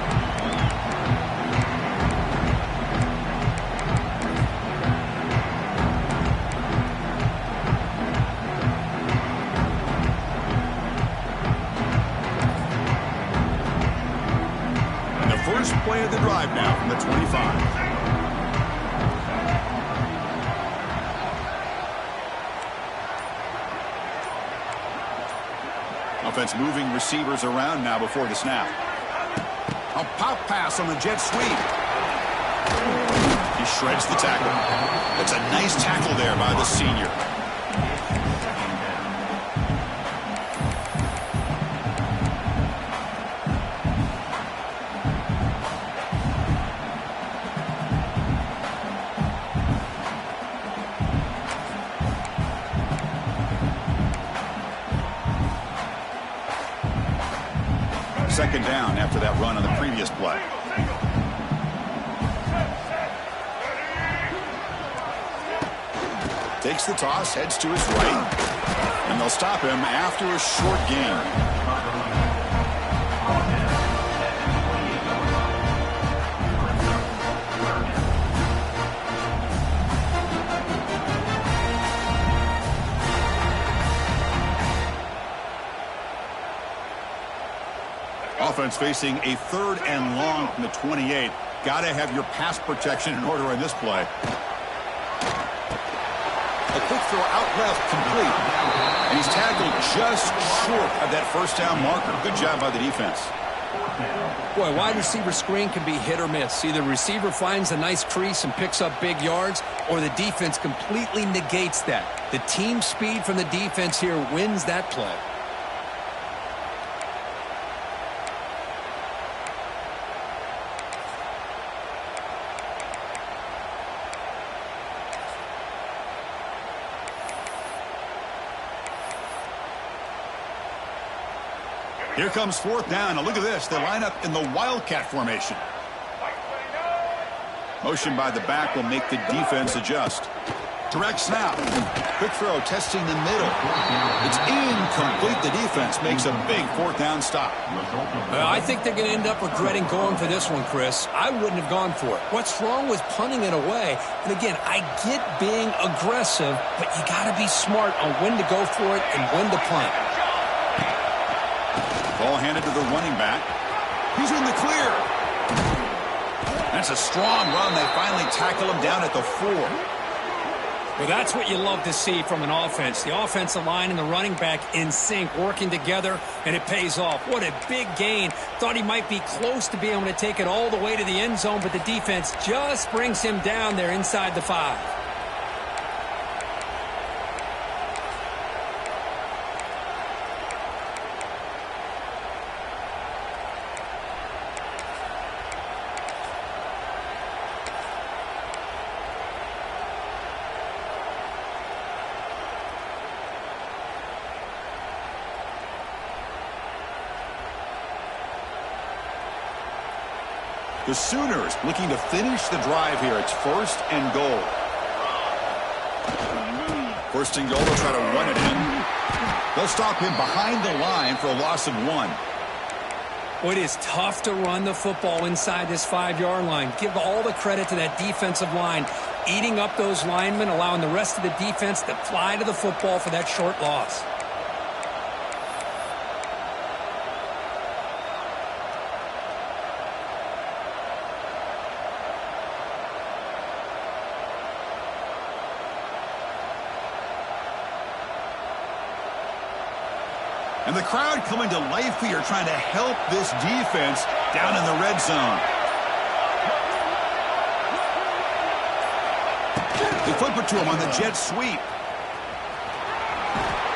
First play of the drive now from the 25. Offense moving receivers around now before the snap. A pop pass on the jet sweep. He shreds the tackle. That's a nice tackle there by the senior. Second down after that run on the previous play. Takes the toss, heads to his right, and they'll stop him after a short gain. Offense facing a 3rd and long from the 28. Got to have your pass protection in order in this play. A quick throw out left, complete. And he's tackled just short of that first down marker. Good job by the defense. Boy, wide receiver screen can be hit or miss. Either the receiver finds a nice crease and picks up big yards, or the defense completely negates that. The team speed from the defense here wins that play. Here comes 4th down. Now look at this. They line up in the Wildcat formation. Motion by the back will make the defense adjust. Direct snap. Quick throw testing the middle. It's incomplete. The defense makes a big 4th down stop. I think they're going to end up regretting going for this one, Chris. I wouldn't have gone for it. What's wrong with punting it away? And again, I get being aggressive, but you got to be smart on when to go for it and when to punt. Ball handed to the running back. He's in the clear. That's a strong run. They finally tackle him down at the 4. Well, that's what you love to see from an offense. The offensive line and the running back in sync, working together, and it pays off. What a big gain. Thought he might be close to being able to take it all the way to the end zone, but the defense just brings him down there inside the 5. The Sooners looking to finish the drive here. It's 1st and goal. 1st and goal. They'll try to run it in. They'll stop him behind the line for a loss of 1. Well, it is tough to run the football inside this 5-yard line. Give all the credit to that defensive line, eating up those linemen, allowing the rest of the defense to fly to the football for that short loss. And the crowd coming to life here, trying to help this defense down in the red zone. They flip it to him on the jet sweep.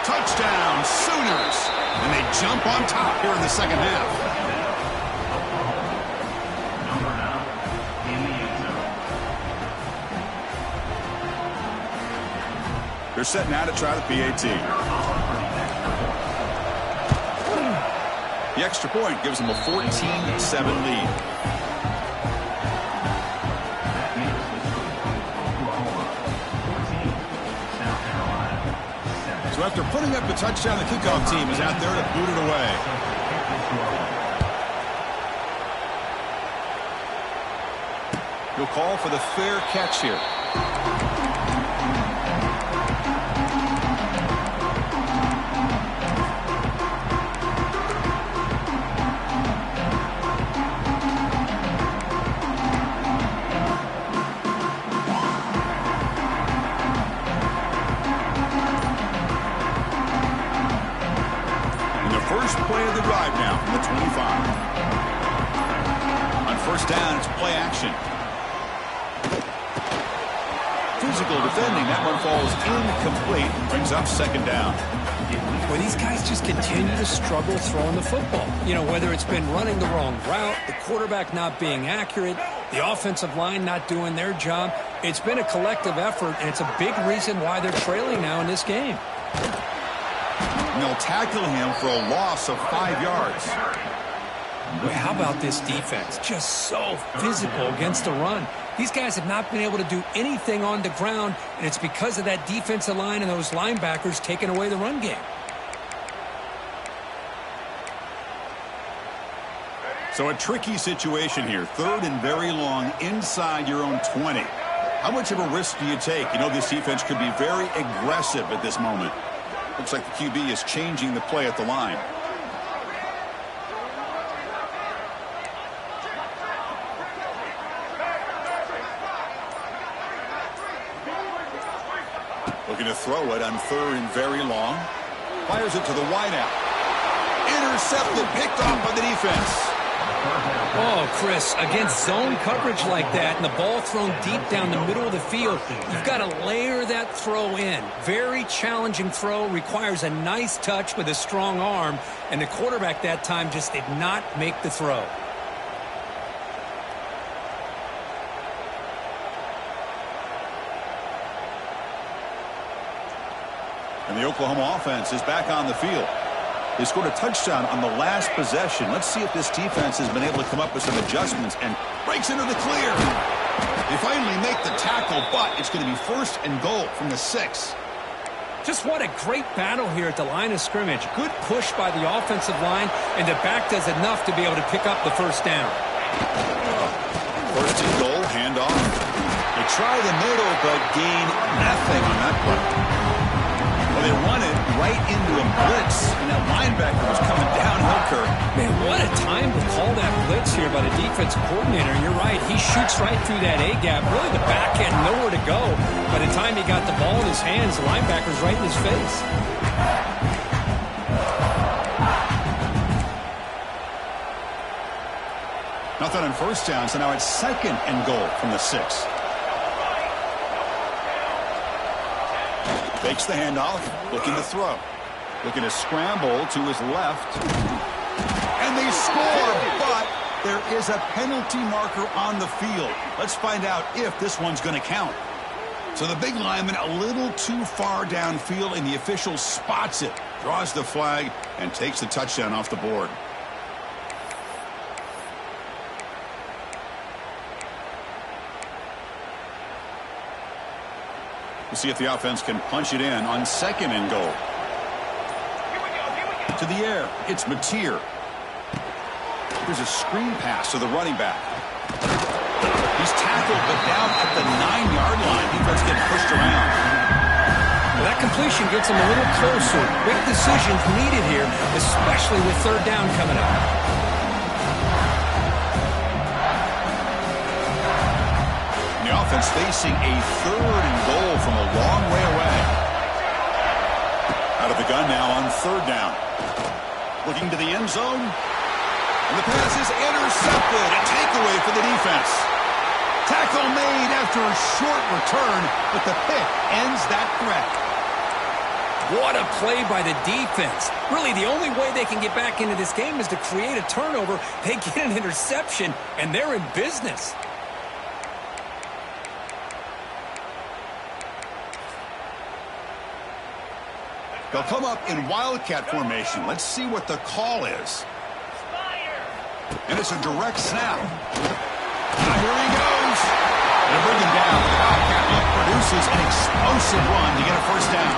Touchdown, Sooners. And they jump on top here in the second half. Number 9 in the end zone. They're set now to try the PAT. The extra point gives them a 14-7 lead. That makes the score Oklahoma 14, South Carolina 7. So after putting up the touchdown, the kickoff team is out there to boot it away. He'll call for the fair catch here. First play of the drive now from the 25. On 1st down, it's play action. Physical defending. That one falls incomplete. Brings up 2nd down. Well, these guys just continue to struggle throwing the football. You know, whether it's been running the wrong route, the quarterback not being accurate, the offensive line not doing their job. It's been a collective effort, and it's a big reason why they're trailing now in this game. And they'll tackle him for a loss of 5 yards. Well, how about this defense? Just so physical against the run. These guys have not been able to do anything on the ground, and it's because of that defensive line and those linebackers taking away the run game. So a tricky situation here. 3rd and very long inside your own 20. How much of a risk do you take? You know, this defense could be very aggressive at this moment. Looks like the QB is changing the play at the line. Looking to throw it on 3rd and very long. Fires it to the wideout. Intercepted, picked off by the defense. Oh, Chris, against zone coverage like that and the ball thrown deep down the middle of the field, you've got to layer that throw in. Very challenging throw, requires a nice touch with a strong arm, and the quarterback that time just did not make the throw. And the Oklahoma offense is back on the field. They scored a touchdown on the last possession. Let's see if this defense has been able to come up with some adjustments and breaks into the clear. They finally make the tackle, but it's going to be 1st and goal from the 6. Just what a great battle here at the line of scrimmage. Good push by the offensive line, and the back does enough to be able to pick up the 1st down. 1st and goal, handoff. They try the middle, but gain nothing on that play. Well, they run it right into a blitz, and that linebacker was coming downhill, Kirk. Man, what a time to call that blitz here by the defensive coordinator. You're right. He shoots right through that A-gap. Really, the back had nowhere to go. By the time he got the ball in his hands, the linebacker's right in his face. Nothing on 1st down, so now it's 2nd and goal from the 6. Fakes the handoff, looking to throw. Looking to scramble to his left. And they score, but there is a penalty marker on the field. Let's find out if this one's going to count. So the big lineman a little too far downfield, and the official spots it, draws the flag, and takes the touchdown off the board. We'll see if the offense can punch it in on 2nd and goal. To the air, it's Mateer. Here's a screen pass to the running back. He's tackled, but down at the 9-yard line. Defense getting pushed around. Well, that completion gets him a little closer. Big decisions needed here, especially with 3rd down coming up. The offense facing a 3rd and goal from a long way away. Out of the gun now on 3rd down. Looking to the end zone. And the pass is intercepted. A takeaway for the defense. Tackle made after a short return, but the pick ends that threat. What a play by the defense. Really, the only way they can get back into this game is to create a turnover. They get an interception, and they're in business. They'll come up in Wildcat formation. Let's see what the call is. And it's a direct snap. Here he goes. They'll bring him down. The Wildcat look produces an explosive run to get a 1st down.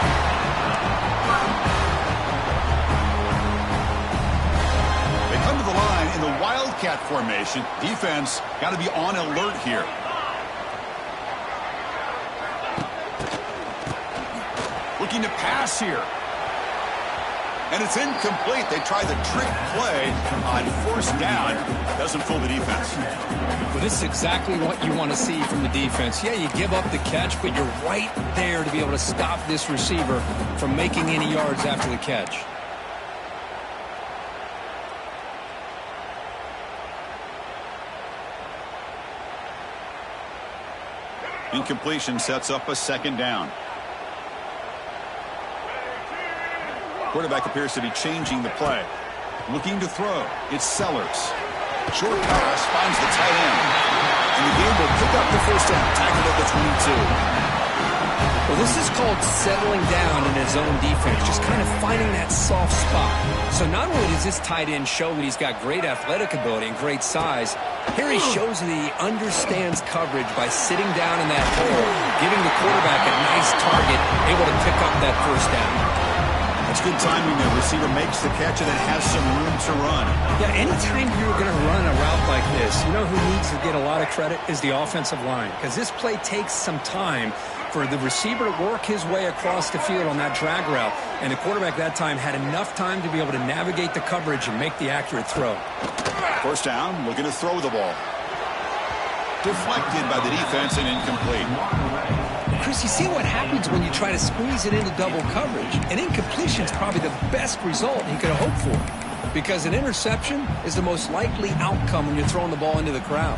They come to the line in the Wildcat formation. Defense got to be on alert here. Looking to pass here. And it's incomplete. They try the trick play on 1st down. Doesn't fool the defense. Well, this is exactly what you want to see from the defense. Yeah, you give up the catch, but you're right there to be able to stop this receiver from making any yards after the catch. Incompletion sets up a 2nd down. Quarterback appears to be changing the play. Looking to throw. It's Sellers. Short pass finds the tight end. And the game will pick up the 1st down. Tackled at the 22. Well, this is called settling down in his own defense, just kind of finding that soft spot. So not only does this tight end show that he's got great athletic ability and great size, here he shows that he understands coverage by sitting down in that hole, giving the quarterback a nice target, able to pick up that 1st down. It's good timing. The receiver makes the catch and then has some room to run. Yeah, anytime you're going to run a route like this, you know who needs to get a lot of credit is the offensive line, because this play takes some time for the receiver to work his way across the field on that drag route, and the quarterback that time had enough time to be able to navigate the coverage and make the accurate throw. 1st down, looking to throw the ball. Deflected by the defense and incomplete. Chris, you see what happens when you try to squeeze it into double coverage. An incompletion is probably the best result you could hope for, because an interception is the most likely outcome when you're throwing the ball into the crowd.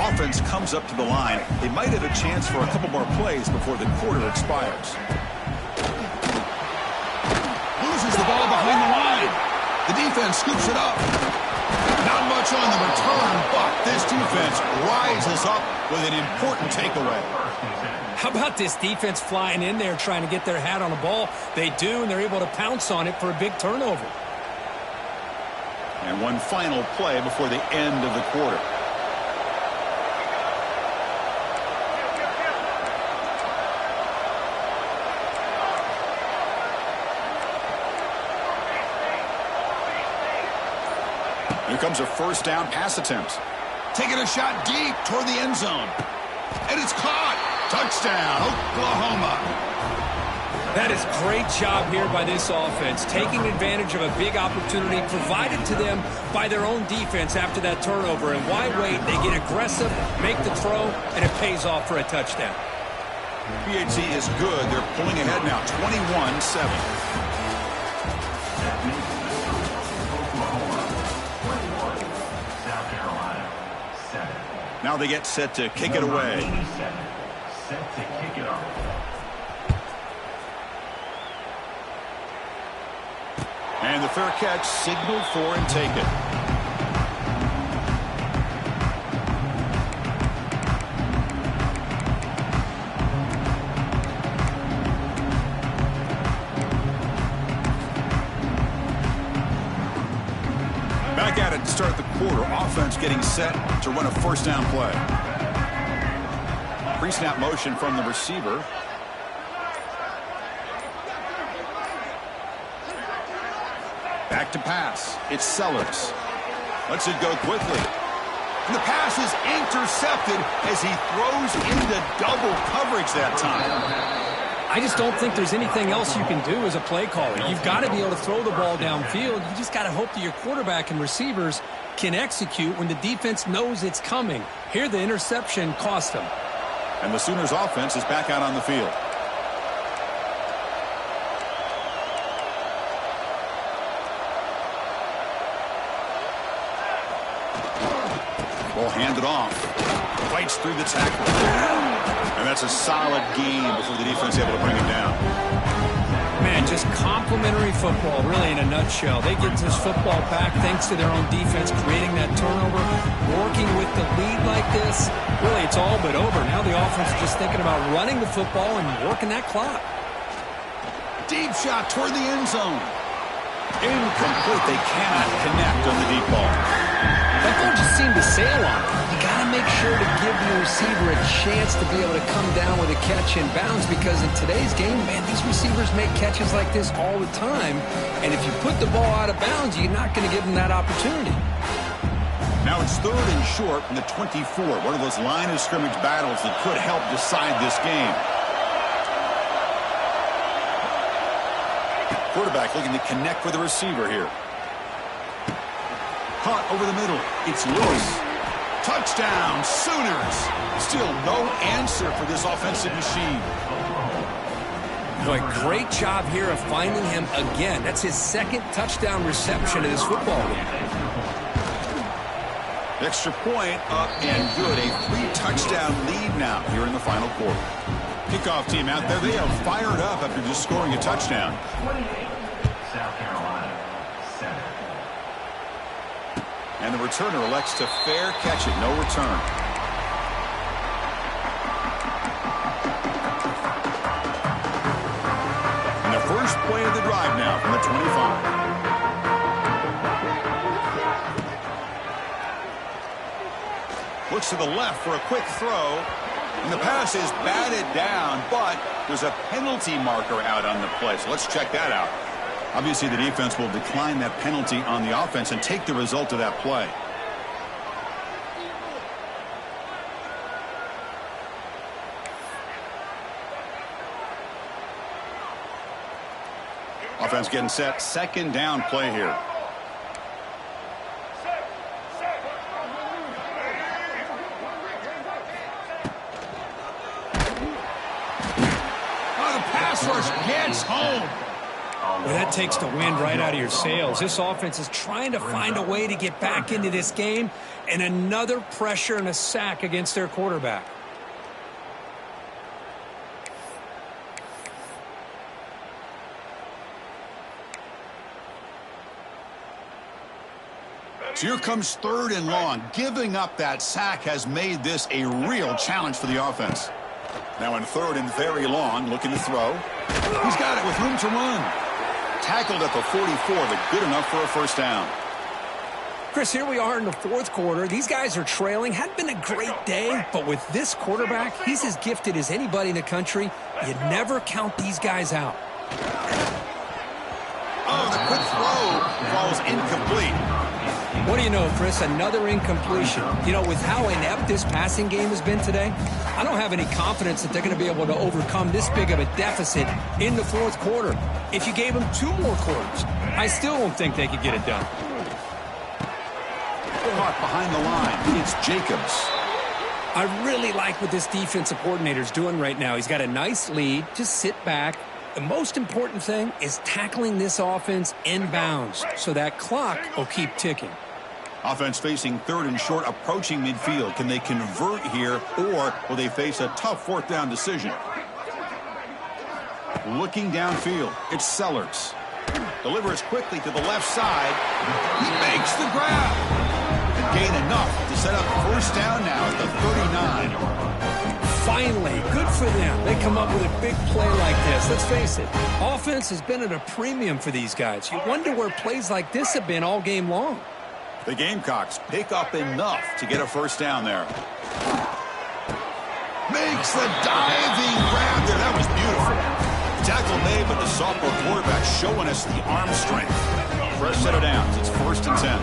Offense comes up to the line. They might have a chance for a couple more plays before the quarter expires. Loses the ball behind the line. The defense scoops it up. Not much on the return, but this defense rises up with an important takeaway. How about this defense flying in there trying to get their hat on the ball? They do, and they're able to pounce on it for a big turnover. And one final play before the end of the quarter. Here comes a 1st down pass attempt. Taking a shot deep toward the end zone. And it's caught. Touchdown, Oklahoma. That is great job here by this offense, taking advantage of a big opportunity provided to them by their own defense after that turnover. And why wait? They get aggressive, make the throw, and it pays off for a touchdown. PHC is good. They're pulling ahead now, 21-7. Now they get set to kick it away. Set to kick it off. And the fair catch signaled for and taken. Back at it to start the quarter. Offense getting set to run a first down play. Pre-snap motion from the receiver. Back to pass. It's Sellers. Lets it go quickly. And the pass is intercepted as he throws into double coverage that time. I just don't think there's anything else you can do as a play caller. You've got to be able to throw the ball downfield. You just got to hope that your quarterback and receivers can execute when the defense knows it's coming. Here, the interception cost them. And the Sooners offense is back out on the field. Ball handed off. Fights through the tackle. And that's a solid game before the defense is able to bring him down. Man, just complimentary football, really, in a nutshell. They get this football back thanks to their own defense, creating that turnover, working with the lead like this. Really, it's all but over. Now the offense is just thinking about running the football and working that clock. Deep shot toward the end zone. Incomplete. They cannot connect on the deep ball. That ball just seemed to sail on it. You got to make sure to give your receiver a chance to be able to come down with a catch in bounds, because in today's game, man, these receivers make catches like this all the time. And if you put the ball out of bounds, you're not going to give them that opportunity. Now it's 3rd and short from the 24. One of those line of scrimmage battles that could help decide this game. Quarterback looking to connect with the receiver here. Caught over the middle. It's Lewis. Touchdown, Sooners. Still no answer for this offensive machine. Boy, great job here of finding him again. That's his 2nd touchdown reception of this football game. Extra point up and good. A 3-touchdown lead now here in the final quarter. Kickoff team out there. They are fired up after just scoring a touchdown. 28, South Carolina, 7. And the returner elects to fair catch it. No return. And the first play of the drive now from the 25. Looks to the left for a quick throw. And the pass is batted down, but there's a penalty marker out on the play. So let's check that out. Obviously, the defense will decline that penalty on the offense and take the result of that play. Offense getting set. 2nd down play here. Oh, the pass rush gets home. Well, that takes the wind right out of your sails. This offense is trying to find a way to get back into this game, and another pressure and a sack against their quarterback. So here comes 3rd and long. Giving up that sack has made this a real challenge for the offense. Now in 3rd and very long, looking to throw. He's got it with room to run. Tackled at the 44, but good enough for a first down. Chris, here we are in the 4th quarter. These guys are trailing. Hadn't been a great day, but with this quarterback, he's as gifted as anybody in the country. You never count these guys out. Oh, the quick throw falls incomplete. What do you know, Chris? Another incompletion. You know, with how inept this passing game has been today, I don't have any confidence that they're going to be able to overcome this big of a deficit in the 4th quarter. If you gave them 2 more quarters, I still don't think they could get it done. Caught behind the line. It's Jacobs. I really like what this defensive coordinator's doing right now. He's got a nice lead. Just sit back. The most important thing is tackling this offense inbounds so that clock will keep ticking. Offense facing 3rd and short, approaching midfield. Can they convert here, or will they face a tough 4th down decision? Looking downfield, it's Sellers. Delivers quickly to the left side. He makes the grab. And gain enough to set up first down now at the 39. Finally, good for them. They come up with a big play like this. Let's face it, offense has been at a premium for these guys. You wonder where plays like this have been all game long. The Gamecocks pick up enough to get a first down there. Makes the diving grab there. That was beautiful. Tackle made, but the sophomore quarterback showing us the arm strength. Fresh set of downs. It's 1st and 10.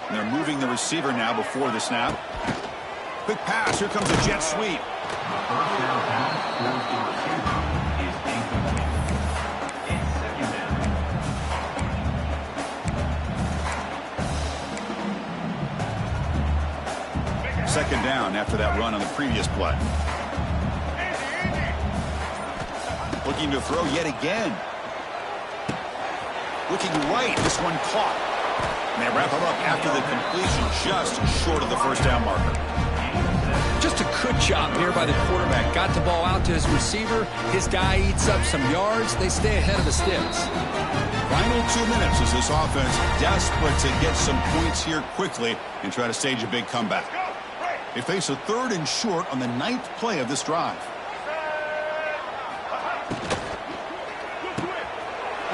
And they're moving the receiver now before the snap. Quick pass. Here comes a jet sweep. First down pass towards the receiver is incomplete. It's 2nd down. Second down after that run on the previous play. Looking to throw yet again. Looking right. This one caught. And they wrap it up after the completion, just short of the first down marker. Just a good job here by the quarterback. Got the ball out to his receiver. His guy eats up some yards. They stay ahead of the sticks. Final 2 minutes as this offense desperate to get some points here quickly and try to stage a big comeback. They face a 3rd and short on the 9th play of this drive.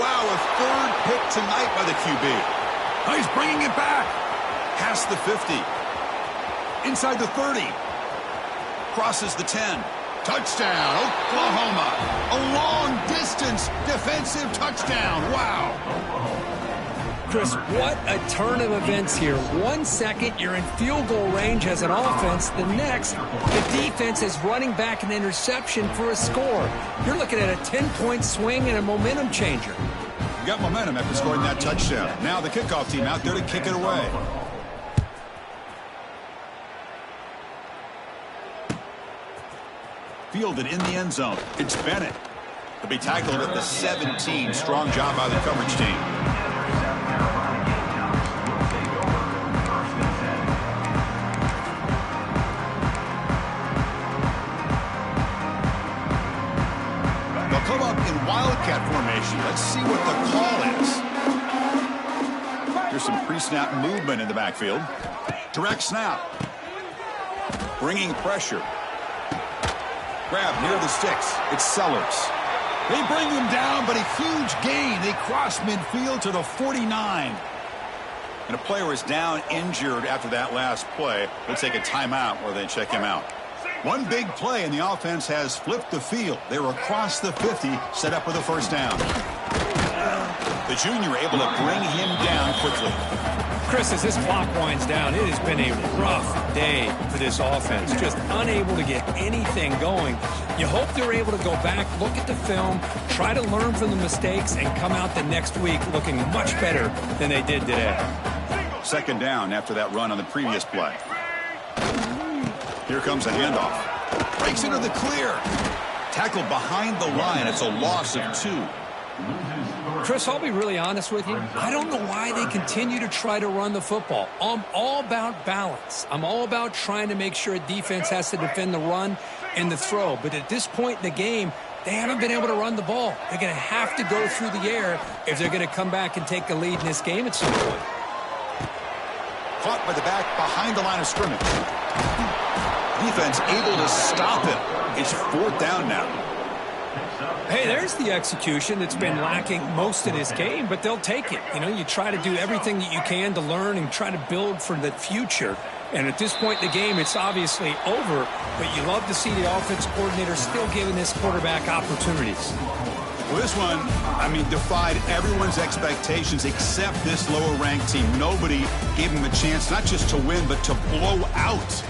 Wow, a 3rd pick tonight by the QB. Oh, he's bringing it back. Past the 50. Inside the 30. Crosses the 10. Touchdown, Oklahoma. A long-distance defensive touchdown. Wow. Chris, what a turn of events here. 1 second, you're in field goal range as an offense. The next, the defense is running back an interception for a score. You're looking at a 10-point swing and a momentum changer. You got momentum after scoring that touchdown. Now the kickoff team out there to kick it away. Fielded in the end zone. It's Bennett. He'll be tackled at the 17. Strong job by the coverage team. They'll come up in Wildcat formation. Let's see what the call is. There's some pre-snap movement in the backfield. Direct snap. Bringing pressure. Grab near the sticks. It's Sellers. They bring him down, but a huge gain. They cross midfield to the 49. And a player is down injured after that last play. They'll take a timeout or they check him out. One big play, and the offense has flipped the field. They're across the 50, set up with a first down. The junior able to bring him down quickly. Chris, as this clock winds down, it has been a rough day for this offense. Just unable to get anything going. You hope they're able to go back, look at the film, try to learn from the mistakes, and come out the next week looking much better than they did today. Second down after that run on the previous play. Here comes a handoff. Breaks into the clear. Tackled behind the line. It's a loss of 2. Chris, I'll be really honest with you. I don't know why they continue to try to run the football. I'm all about balance. I'm all about trying to make sure a defense has to defend the run and the throw. But at this point in the game, they haven't been able to run the ball. They're going to have to go through the air if they're going to come back and take the lead in this game at some point. Caught by the back behind the line of scrimmage. Defense able to stop it. It's 4th down now. Hey, there's the execution that's been lacking most of this game, but they'll take it. You know, you try to do everything that you can to learn and try to build for the future. And at this point in the game, it's obviously over, but you love to see the offense coordinator still giving this quarterback opportunities. Well, this one, defied everyone's expectations except this lower-ranked team. Nobody gave him a chance not just to win, but to blow out